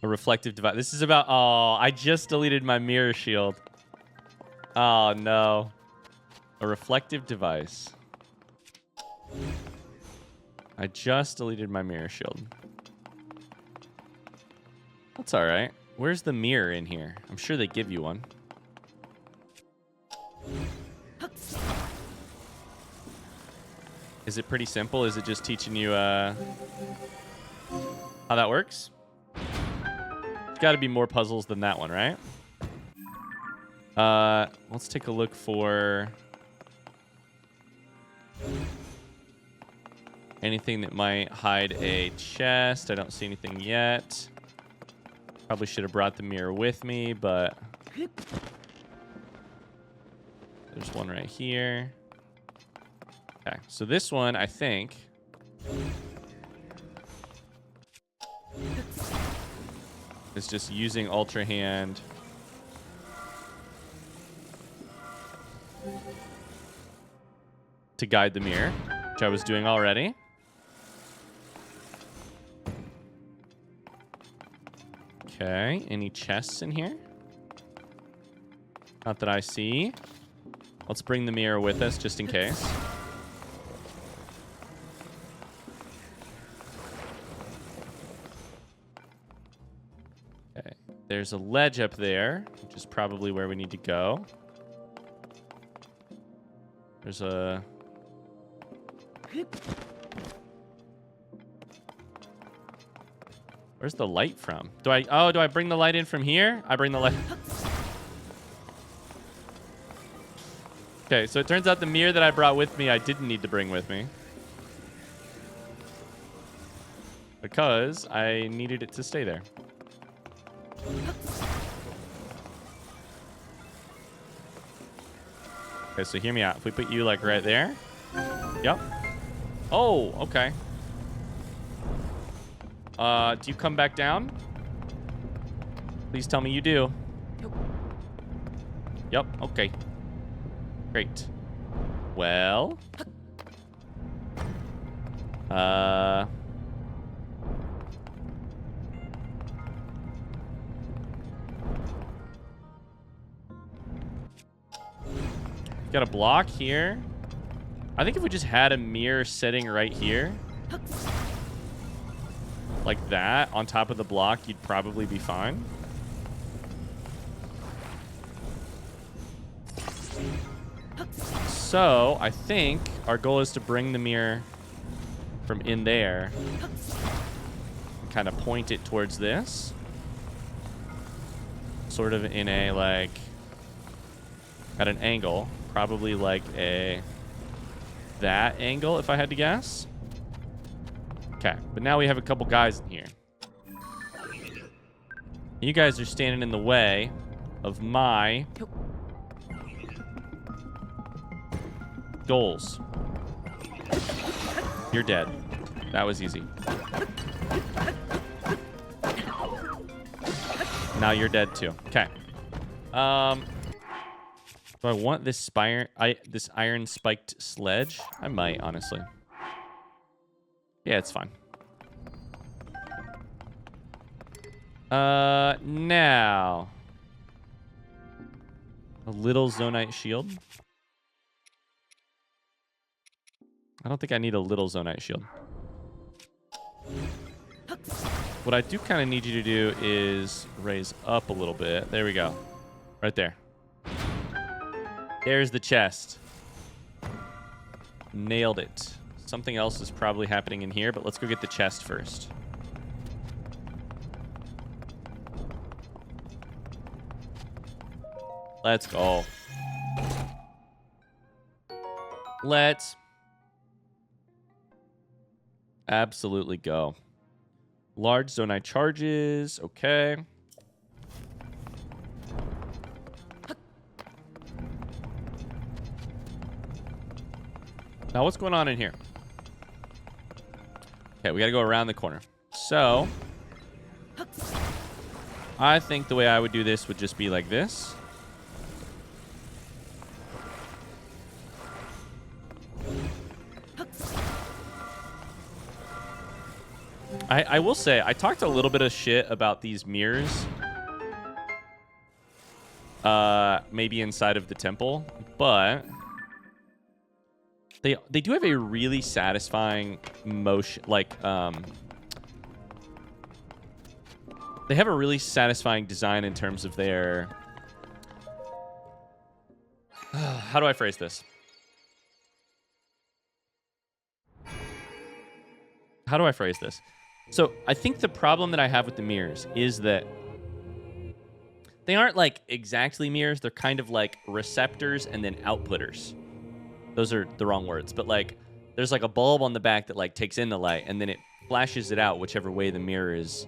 S1: A reflective device. This is about... Oh, I just deleted my mirror shield. Oh, no. A reflective device. I just deleted my mirror shield. That's all right. Where's the mirror in here? I'm sure they give you one. Is it pretty simple? Is it just teaching you how that works? There's got to be more puzzles than that one, right? Let's take a look for anything that might hide a chest. I don't see anything yet. Probably should have brought the mirror with me, but there's one right here. Okay, so this one, I think, is just using Ultra Hand to guide the mirror, which I was doing already. Okay, any chests in here? Not that I see. Let's bring the mirror with us just in case. Okay, there's a ledge up there, which is probably where we need to go. There's a... Where's the light from? Do I bring the light in from here? I bring the light... Okay, so it turns out the mirror that I brought with me, I didn't need to bring with me. Because I needed it to stay there. Okay, so hear me out. If we put you, like, right there. Yep. Oh, okay. Do you come back down? Please tell me you do. Yep, okay. Great. Well. Got a block here. I think if we just had a mirror sitting right here. like that on top of the block, you'd probably be fine. So I think our goal is to bring the mirror from in there and kind of point it towards this. Sort of in a, like, at an angle. Probably like that angle, if I had to guess. Okay, but now we have a couple guys in here. You guys are standing in the way of my goals. You're dead. That was easy. Now you're dead too. Okay. Do I want this this iron spiked sledge? I might, honestly. Yeah, it's fine. Now a little Zonite shield. I don't think I need a little Zonite shield. What I do kind of need you to do is raise up a little bit. There we go. Right there. There's the chest. Nailed it. Something else is probably happening in here, but let's go get the chest first. Let's go. Let's absolutely go. Large Zonite charges. Okay. Now, what's going on in here? Okay, we got to go around the corner. So, I think the way I would do this would just be like this. I will say, I talked a little bit of shit about these mirrors. Maybe inside of the temple, but they do have a really satisfying motion, like, they have a really satisfying design in terms of their, how do I phrase this? How do I phrase this? So I think the problem that I have with the mirrors is that they aren't like exactly mirrors. They're kind of like receptors and then outputters. Those are the wrong words, but like there's like a bulb on the back that like takes in the light and then it flashes it out whichever way the mirror is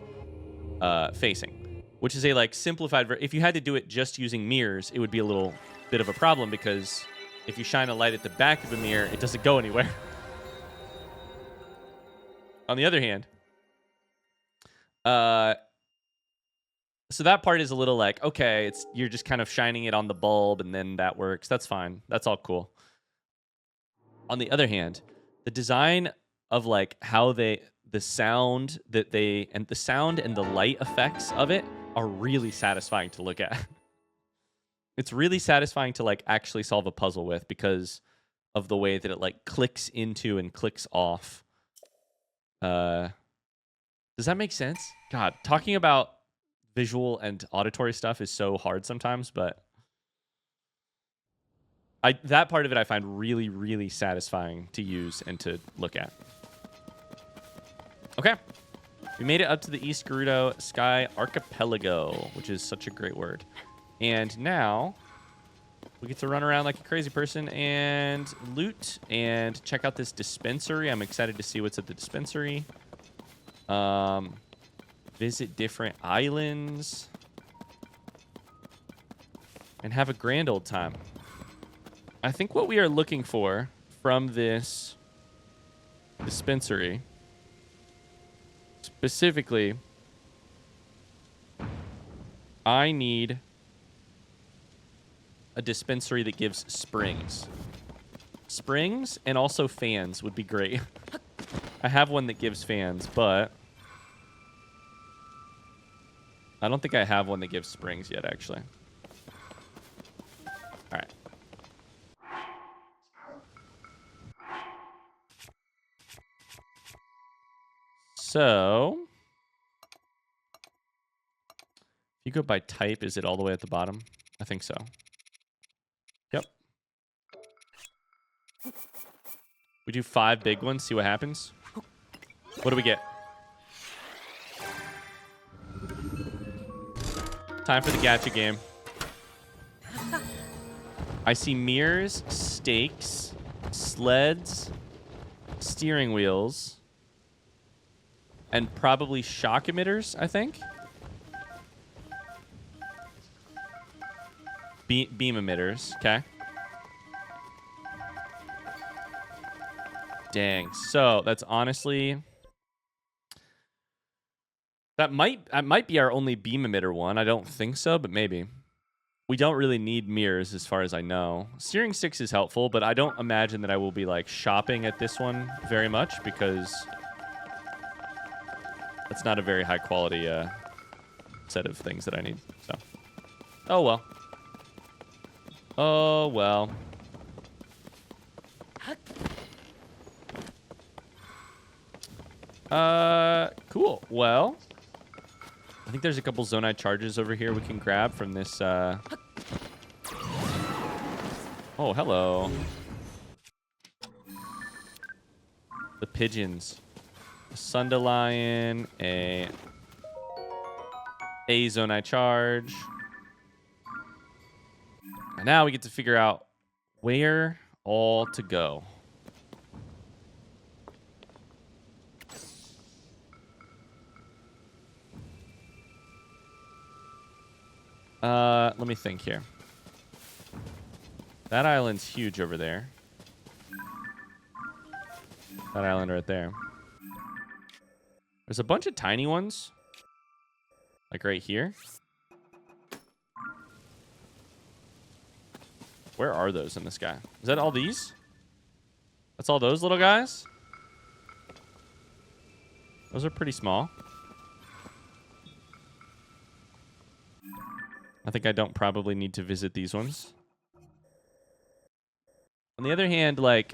S1: facing, which is a like simplified if you had to do it just using mirrors, it would be a little bit of a problem because if you shine a light at the back of a mirror, it doesn't go anywhere. On the other hand, so that part is a little like, okay, you're just kind of shining it on the bulb and then that works. That's fine. That's all cool. On the other hand, the design of like how the sound and the light effects of it are really satisfying to look at. It's really satisfying to like actually solve a puzzle with because of the way that it like clicks into and clicks off. Does that make sense? God, talking about visual and auditory stuff is so hard sometimes, but that part of it I find really, really satisfying to use and to look at. Okay. We made it up to the East Gerudo Sky Archipelago, which is such a great word. And now we get to run around like a crazy person and loot and check out this dispensary. I'm excited to see what's at the dispensary. Visit different islands and have a grand old time. I think what we are looking for from this dispensary, specifically, I need a dispensary that gives springs. Springs and also fans would be great. I have one that gives fans, but I don't think I have one that gives springs yet, actually. All right. So You go by type. Is it all the way at the bottom? I think so. Yep. We do 5 big ones. See what happens. What do we get? Time for the gacha game. I see mirrors, stakes, sleds, steering wheels, and probably shock emitters, I think. Beam emitters, okay. Dang. So that's honestly... That might be our only beam emitter one. I don't think so, but maybe. We don't really need mirrors as far as I know. Steering sticks is helpful, but I don't imagine that I will be like shopping at this one very much because that's not a very high quality set of things that I need. So, oh well. Oh well. Cool. Well, I think there's a couple Zonai charges over here we can grab from this, Oh, hello. The pigeons. A Sundelion, a Zonai charge. And now we get to figure out where all to go. Let me think here. That island's huge over there. That island right there. There's a bunch of tiny ones. Like right here. Where are those in the sky? Is that all these? That's all those little guys? Those are pretty small. I think I don't probably need to visit these ones. On the other hand, like...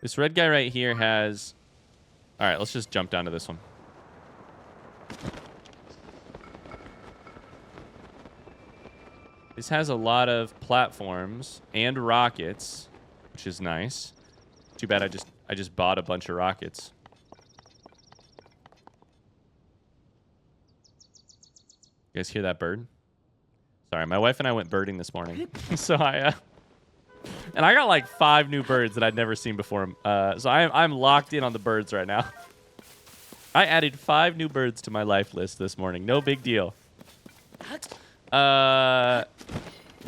S1: This red guy right here has... Alright, let's just jump down to this one. This has a lot of platforms and rockets, which is nice. Too bad I just bought a bunch of rockets. You guys hear that bird? Sorry, my wife and I went birding this morning. So and I got like 5 new birds that I'd never seen before. So I'm locked in on the birds right now. I added 5 new birds to my life list this morning. No big deal. For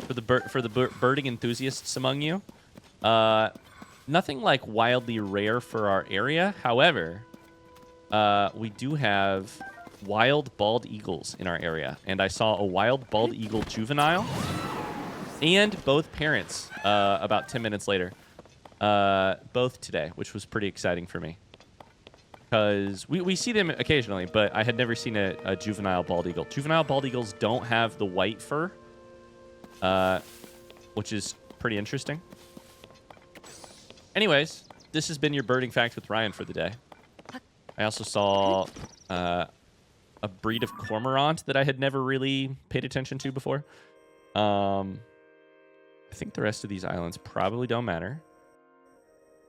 S1: the birding enthusiasts among you, nothing like wildly rare for our area. However, we do have wild bald eagles in our area, and I saw a wild bald eagle juvenile and both parents about 10 minutes later, both today, which was pretty exciting for me because we see them occasionally, but I had never seen a juvenile bald eagle. Juvenile bald eagles don't have the white fur, which is pretty interesting. Anyways, this has been your birding fact with Ryan for the day. I also saw a breed of cormorant that I had never really paid attention to before. I think the rest of these islands probably don't matter.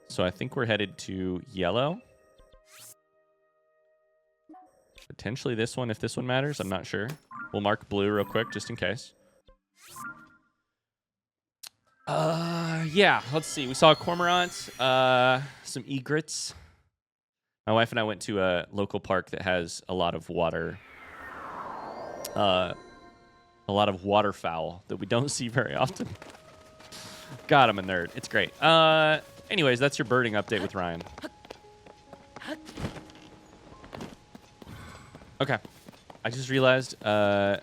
S1: So I think we're headed to yellow. Potentially this one, if this one matters. I'm not sure. We'll mark blue real quick, just in case. Yeah, let's see. We saw a cormorant, some egrets. My wife and I went to a local park that has a lot of water, waterfowl that we don't see very often. God, I'm a nerd. It's great. Anyways, that's your birding update with Ryan. Okay. I just realized I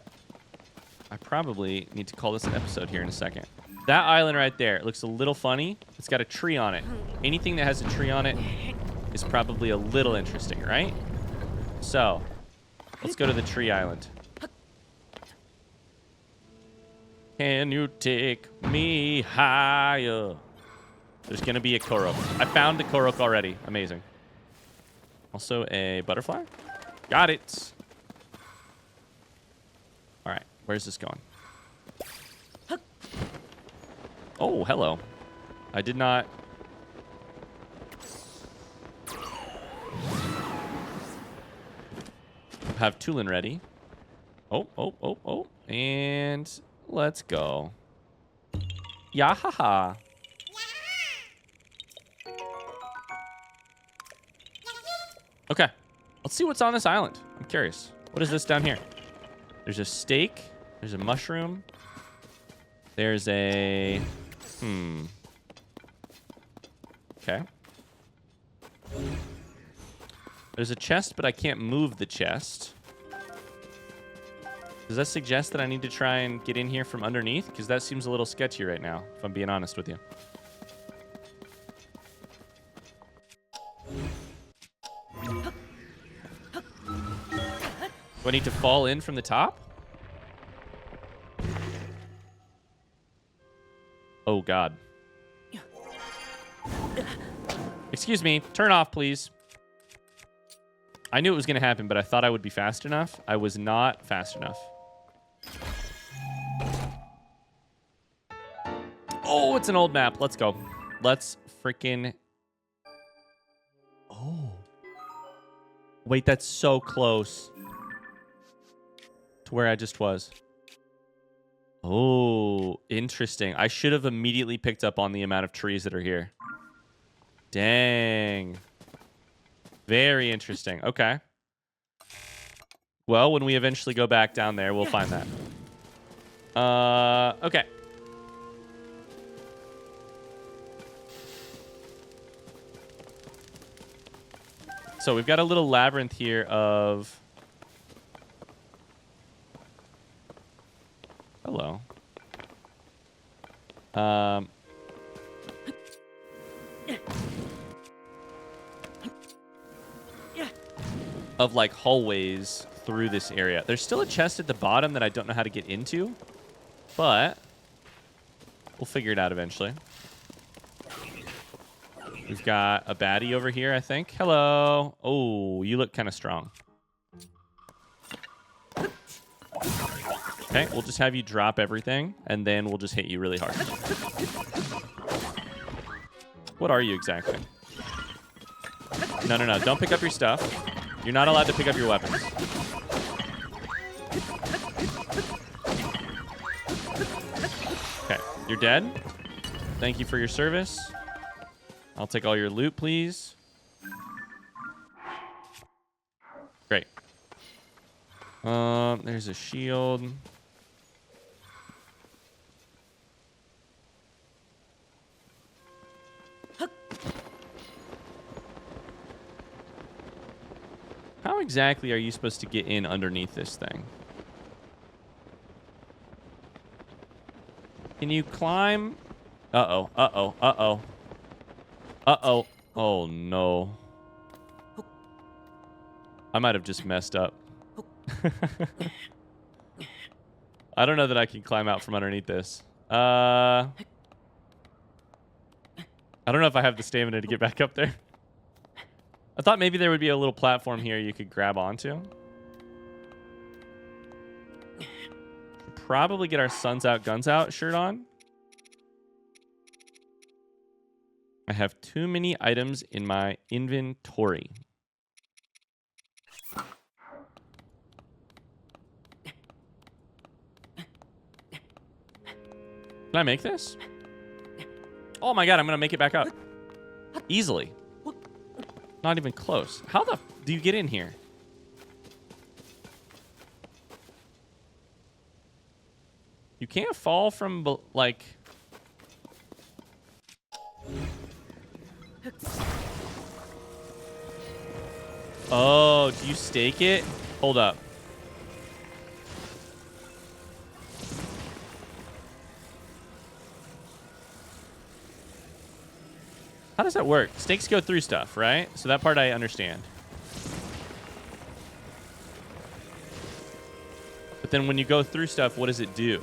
S1: probably need to call this an episode here in a second. That island right there, it looks a little funny. It's got a tree on it. Anything that has a tree on it is probably a little interesting, right? So, let's go to the tree island. Can you take me higher? There's going to be a Korok. I found the Korok already. Amazing. Also a butterfly. Got it. All right. Where's this going? Oh, hello. I did not... have Tulin ready. Oh. And let's go. Yahaha. Okay. Let's see what's on this island. I'm curious. What is this down here? There's a steak. There's a mushroom. There's a... Okay. There's a chest, but I can't move the chest. Does that suggest that I need to try and get in here from underneath? Because that seems a little sketchy right now, if I'm being honest with you. Do I need to fall in from the top? Oh, God. Excuse me. Turn off, please. I knew it was going to happen, but I thought I would be fast enough. I was not fast enough. Oh, it's an old map. Let's go. Let's freaking... Oh. Wait, that's so close to where I just was. Oh, interesting. I should have immediately picked up on the amount of trees that are here. Dang. Very interesting. Okay. Well, when we eventually go back down there, we'll find that. Okay. So we've got a little labyrinth here of... Hello. Of like hallways through this area. There's still a chest at the bottom that I don't know how to get into, but we'll figure it out eventually. We've got a baddie over here, I think. Hello. Oh, you look kind of strong. Okay, we'll just have you drop everything, and then we'll just hit you really hard. What are you exactly? No. Don't pick up your stuff. You're not allowed to pick up your weapons. Okay, you're dead. Thank you for your service. I'll take all your loot, please. Great. There's a shield. How exactly are you supposed to get in underneath this thing? Can you climb? Uh-oh. Oh, no. I might have just messed up. I don't know that I can climb out from underneath this. I don't know if I have the stamina to get back up there. I thought maybe there would be a little platform here you could grab onto. Probably get our Suns Out, Guns Out shirt on. I have too many items in my inventory. Can I make this? Oh my God, I'm gonna make it back up. Easily. Not even close. How the do you get in here? You can't fall from, like... Oh, do you stake it? Hold up. How does that work? Stakes go through stuff, right? So that part I understand. But then when you go through stuff, what does it do?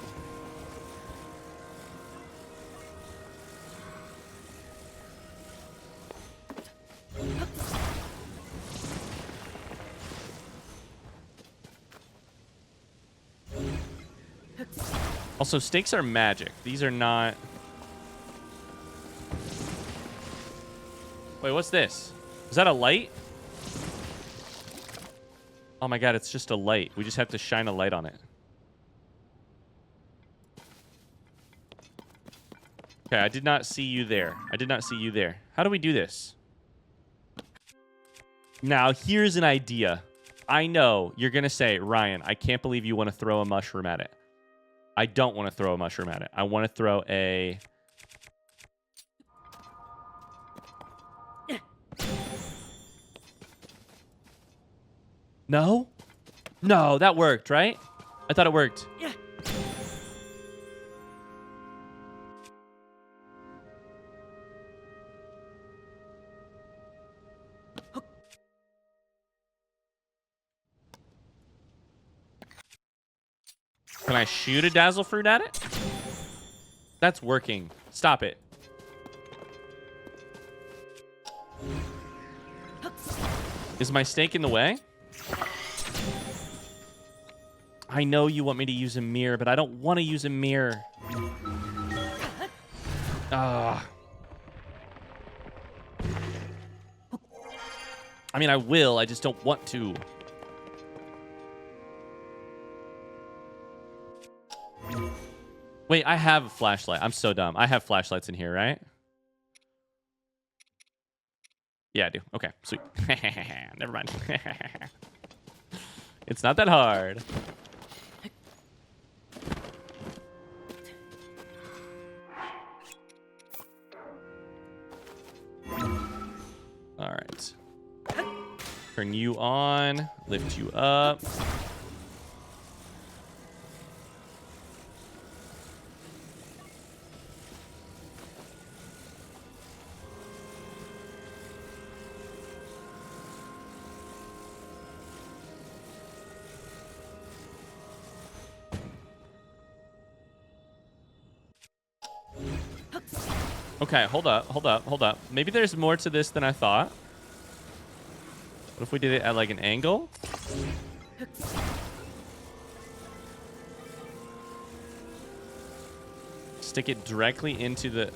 S1: Also, stakes are magic. These are not... Wait, what's this? Is that a light? Oh my god, it's just a light. We just have to shine a light on it. Okay, I did not see you there. I did not see you there. How do we do this? Now, here's an idea. I know you're going to say, Ryan, I can't believe you want to throw a mushroom at it. I don't want to throw a mushroom at it. I want to throw a... No? No, that worked, right? I thought it worked.
S2: Yeah.
S1: Can I shoot a dazzle fruit at it? That's working. Stop it. Is my stake in the way? I know you want me to use a mirror, but I don't want to use a mirror. I mean, I will. I just don't want to. Wait, I have a flashlight. I'm so dumb. I have flashlights in here, right? Yeah, I do. Okay, sweet. Never mind. It's not that hard. All right. Turn you on. Lift you up. Okay, hold up. Maybe there's more to this than I thought. What if we did it at like an angle? Stick it directly into the...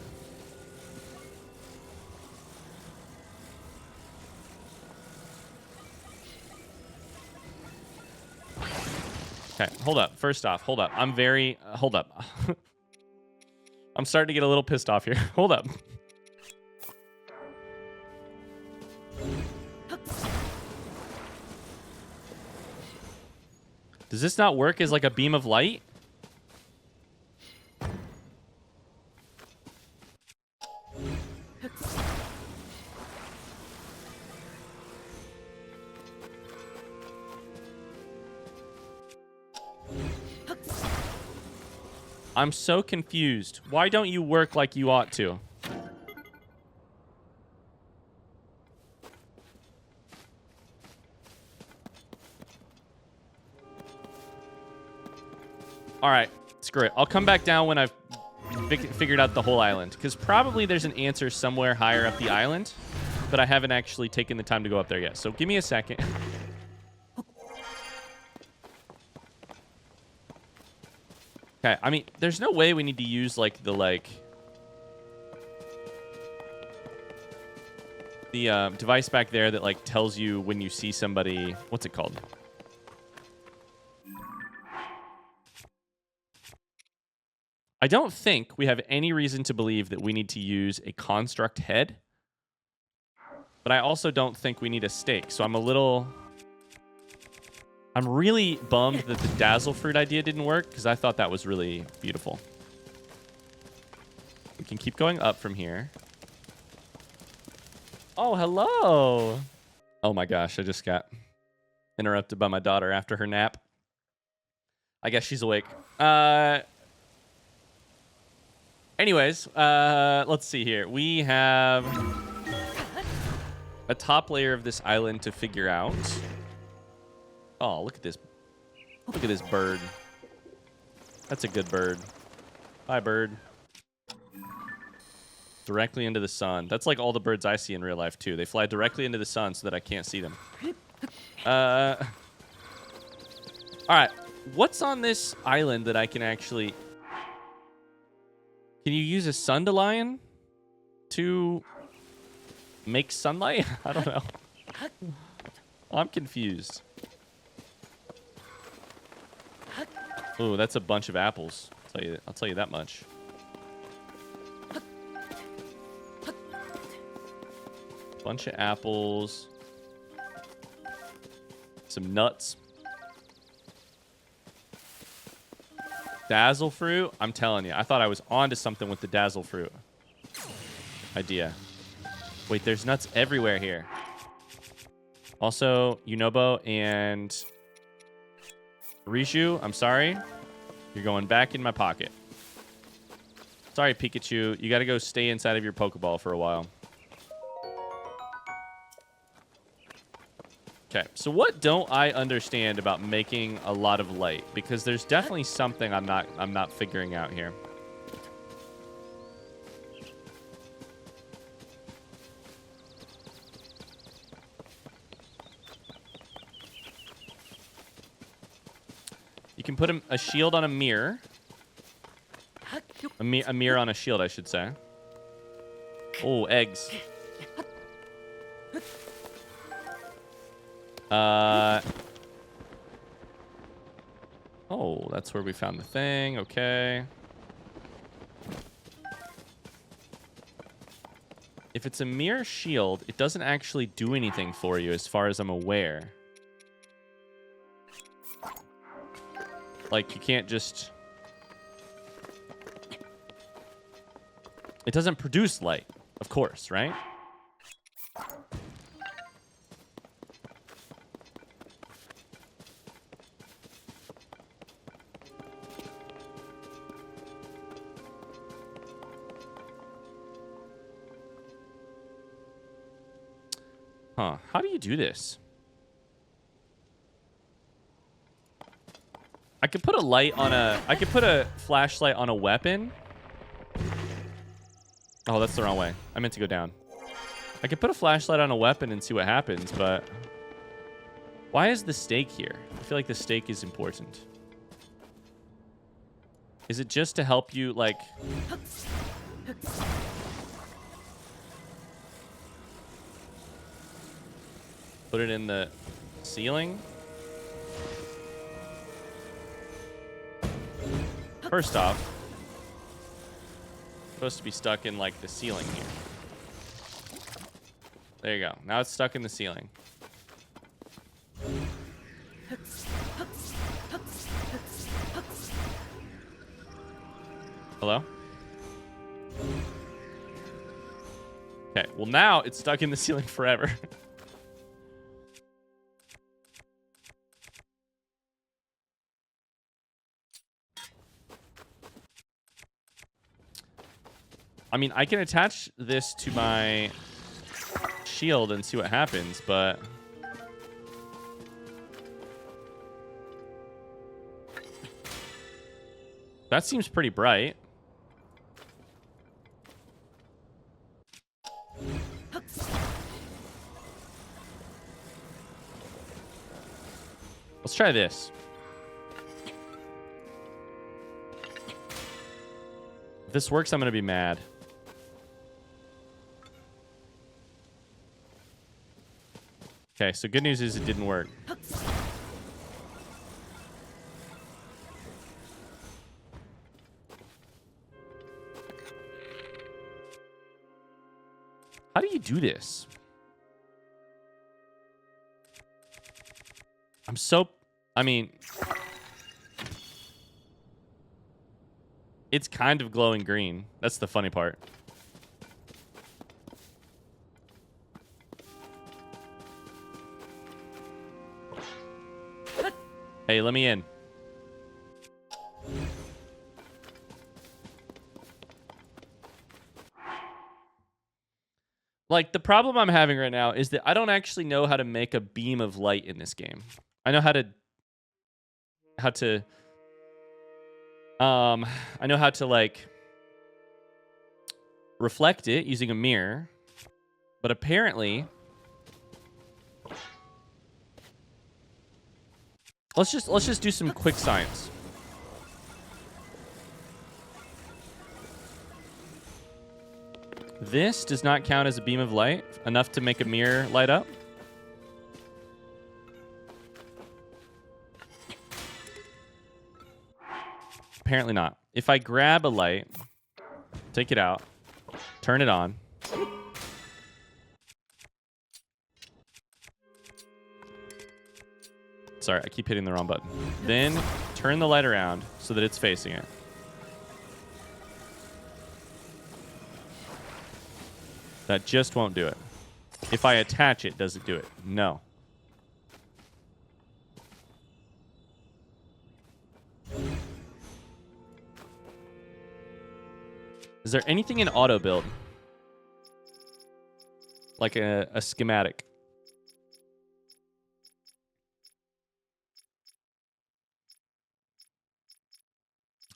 S1: Okay, hold up. First off, hold up. I'm very... hold up. I'm starting to get a little pissed off here. Hold up. Does this not work as like a beam of light? I'm so confused. Why don't you work like you ought to? All right, screw it. I'll come back down when I've figured out the whole island, because probably there's an answer somewhere higher up the island, but I haven't actually taken the time to go up there yet. So give me a second. Okay, I mean, there's no way we need to use, like, the device back there that, like, tells you when you see somebody... What's it called? I don't think we have any reason to believe that we need to use a construct head, but I also don't think we need a stake, so I'm a little... I'm really bummed that the dazzle fruit idea didn't work, because I thought that was really beautiful. We can keep going up from here. Oh, hello. Oh my gosh, I just got interrupted by my daughter after her nap. I guess she's awake. Anyways, let's see here. We have a top layer of this island to figure out. Oh, look at this. Look at this bird. That's a good bird. Hi, bird. Directly into the sun. That's like all the birds I see in real life, too. They fly directly into the sun so that I can't see them. All right. What's on this island that I can actually... Can you use a Sundelion to make sunlight? I don't know. I'm confused. Ooh, that's a bunch of apples. I'll tell you that much. Bunch of apples. Some nuts. Dazzle fruit? I'm telling you, I thought I was onto something with the dazzle fruit idea. Wait, there's nuts everywhere here. Also, Yunobo and Rishu, I'm sorry. You're going back in my pocket. Sorry, Pikachu. You got to go stay inside of your Pokeball for a while. Okay, so what don't I understand about making a lot of light? Because there's definitely something I'm not figuring out here. You can put a shield on a mirror. A mirror on a shield, I should say. Oh, eggs. Oh, that's where we found the thing. Okay. If it's a mirror shield, it doesn't actually do anything for you as far as I'm aware. Like, you can't just... It doesn't produce light, of course, right? Huh. How do you do this? I could put a light on a... I could put a flashlight on a weapon. Oh, that's the wrong way. I meant to go down. I could put a flashlight on a weapon and see what happens, but... Why is the stake here? I feel like the stake is important. Is it just to help you, like... Put it in the ceiling? First off, it's supposed to be stuck in, like, the ceiling here. There you go. Now it's stuck in the ceiling. Hello? Okay, well now it's stuck in the ceiling forever. I mean, I can attach this to my shield and see what happens, but... That seems pretty bright. Let's try this. If this works, I'm going to be mad. Okay, so good news is it didn't work. How do you do this? I mean, it's kind of glowing green. That's the funny part. Hey, let me in. Like, the problem I'm having right now is that I don't actually know how to make a beam of light in this game. I know I know how to, like, reflect it using a mirror, but apparently... Let's just do some quick science. This does not count as a beam of light, enough to make a mirror light up. Apparently not. If I grab a light, take it out, turn it on. Sorry, I keep hitting the wrong button. Then turn the light around so that it's facing it. That just won't do it. If I attach it, does it do it? No. Is there anything in auto build? Like a schematic?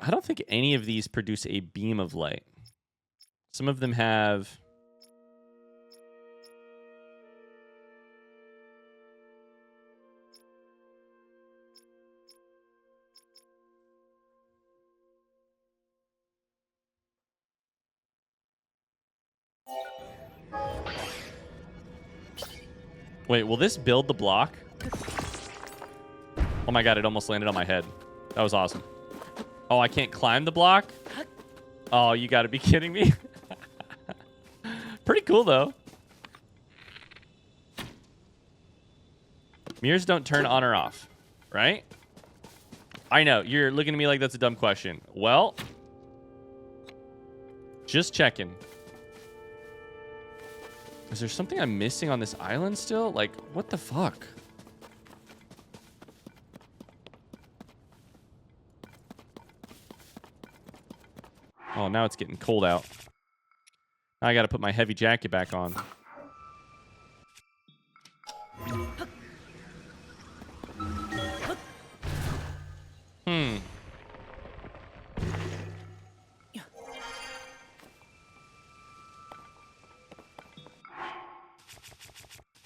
S1: I don't think any of these produce a beam of light. Some of them have... Wait, will this build the block? Oh my god, it almost landed on my head. That was awesome. Oh, I can't climb the block? Oh, you gotta be kidding me. Pretty cool, though. Mirrors don't turn on or off, right? I know, you're looking at me like that's a dumb question. Well, just checking. Is there something I'm missing on this island still? Like, what the fuck? Oh, now it's getting cold out. Now I gotta put my heavy jacket back on.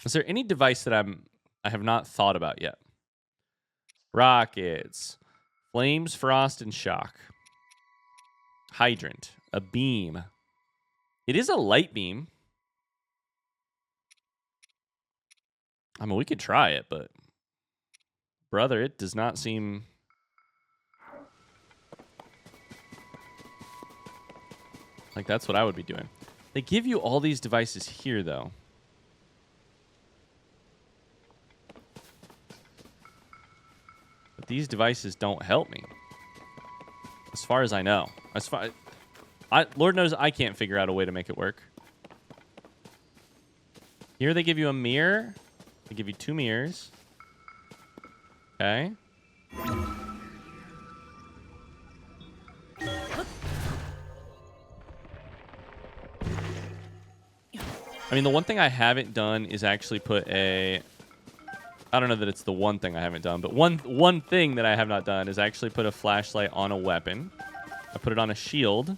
S1: Is there any device that I have not thought about yet? Rockets, flames, frost, and shock. Hydrant, a beam. It is a light beam. I mean, we could try it, but brother, it does not seem... like that's what I would be doing. They give you all these devices here, though. But these devices don't help me. As far as I know. Lord knows I can't figure out a way to make it work. Here they give you a mirror. They give you 2 mirrors. Okay. I mean, the one thing I haven't done is actually put a... I don't know that it's the one thing I haven't done, but one thing that I have not done is actually put a flashlight on a weapon. I put it on a shield,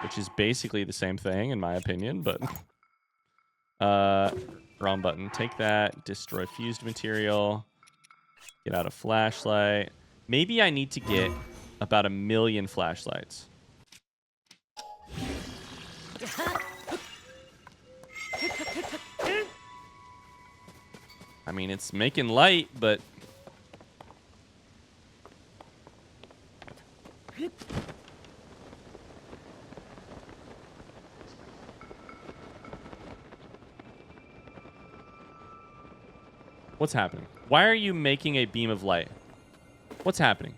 S1: which is basically the same thing in my opinion, but wrong button. Take that, destroy fused material, get out a flashlight. Maybe I need to get about 1 million flashlights. I mean, it's making light, but... What's happening? Why are you making a beam of light? What's happening?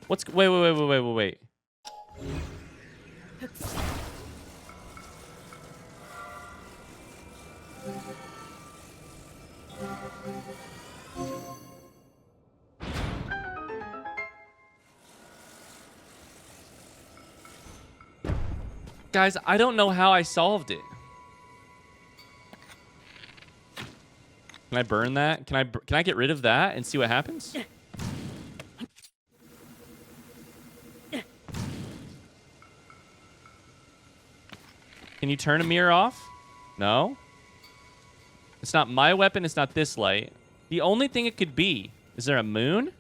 S1: Wait. Guys, I don't know how I solved it. Can I burn that? Can I get rid of that and see what happens? Can you turn a mirror off? No. It's not my weapon. It's not this light. The only thing it could be, is there a moon?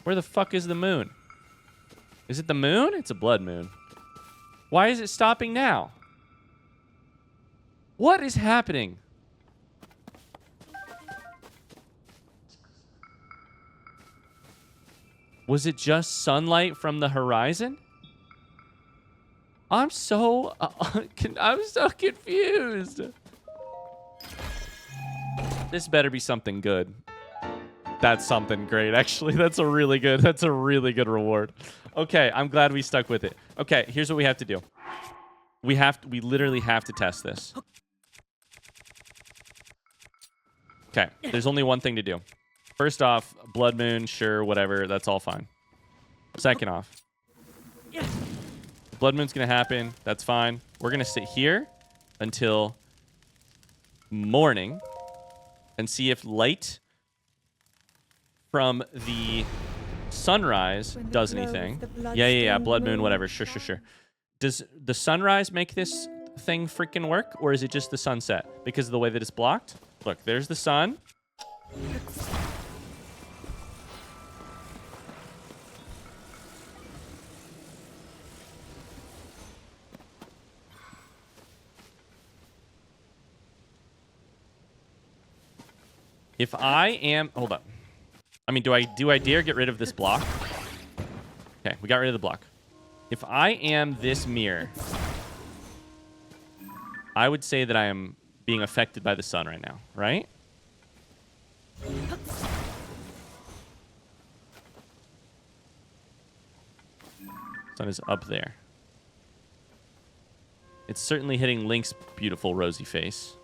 S1: Where the fuck is the moon? Is it the moon? It's a blood moon. Why is it stopping now? What is happening? Was it just sunlight from the horizon? I'm so confused. This better be something good. That's something great, actually. That's a really good reward. Okay, I'm glad we stuck with it. Okay, here's what we have to do. We literally have to test this. Okay, there's only one thing to do. First off, blood moon, sure, whatever, that's all fine. Second off, blood moon's gonna happen, that's fine. We're gonna sit here until morning and see if light from the sunrise does anything. Yeah. Blood moon, whatever. Sure. Does the sunrise make this thing freaking work, or is it just the sunset because of the way that it's blocked? Look, there's the sun. If I am, hold up. I mean, do I dare get rid of this block? Okay, we got rid of the block. If I am this mirror, I would say that I am being affected by the sun right now, right? Sun is up there. It's certainly hitting Link's beautiful rosy face.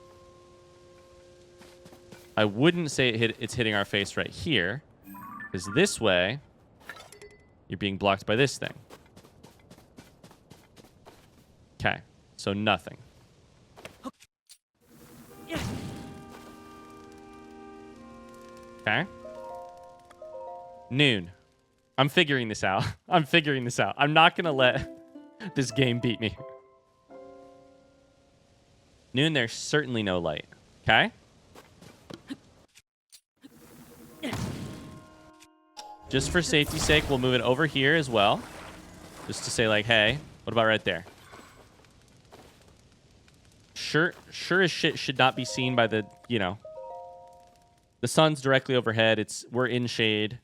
S1: I wouldn't say it's hitting our face right here, because this way, you're being blocked by this thing. Okay, so nothing. Okay. Noon. I'm figuring this out. I'm not going to let this game beat me. Noon, there's certainly no light. Okay? Just for safety's sake, we'll move it over here as well. Just to say, like, hey, what about right there? Sure as shit should not be seen by the, you know. The sun's directly overhead. We're in shade.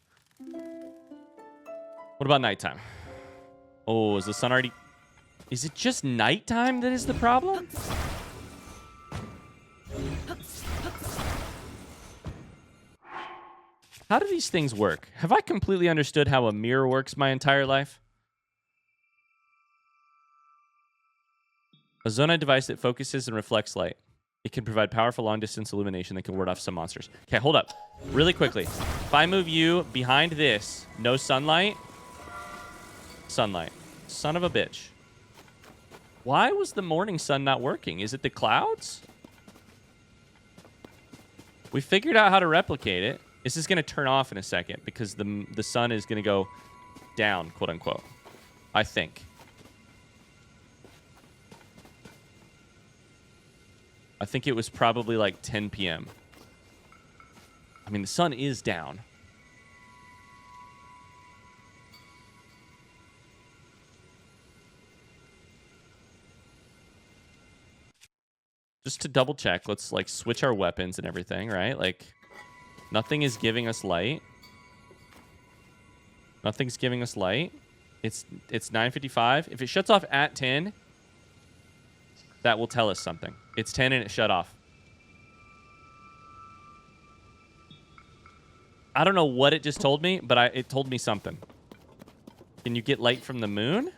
S1: What about nighttime? Oh, is the sun already... Is it just nighttime that is the problem? How do these things work? Have I completely understood how a mirror works my entire life? A zonite device that focuses and reflects light. It can provide powerful long-distance illumination that can ward off some monsters. Okay, hold up. Really quickly. If I move you behind this, no sunlight. Sunlight. Son of a bitch. Why was the morning sun not working? Is it the clouds? We figured out how to replicate it. This is going to turn off in a second because the sun is going to go down, quote unquote. I think. I think it was probably like 10 p.m. I mean, the sun is down. Just to double check, let's like switch our weapons and everything, right? Like, nothing is giving us light. Nothing's giving us light. It's 9:55. If it shuts off at 10, that will tell us something. It's 10 and it shut off. I don't know what it just told me, but it told me something. Can you get light from the moon?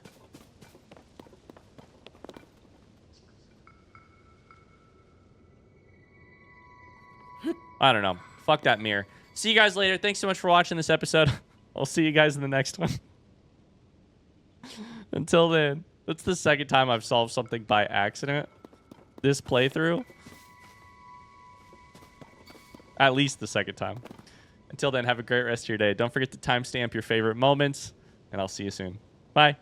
S1: I don't know. Fuck that mirror. See you guys later. Thanks so much for watching this episode. I'll see you guys in the next one. Until then, that's the second time I've solved something by accident this playthrough. At least the second time. Until then, have a great rest of your day. Don't forget to timestamp your favorite moments, and I'll see you soon. Bye.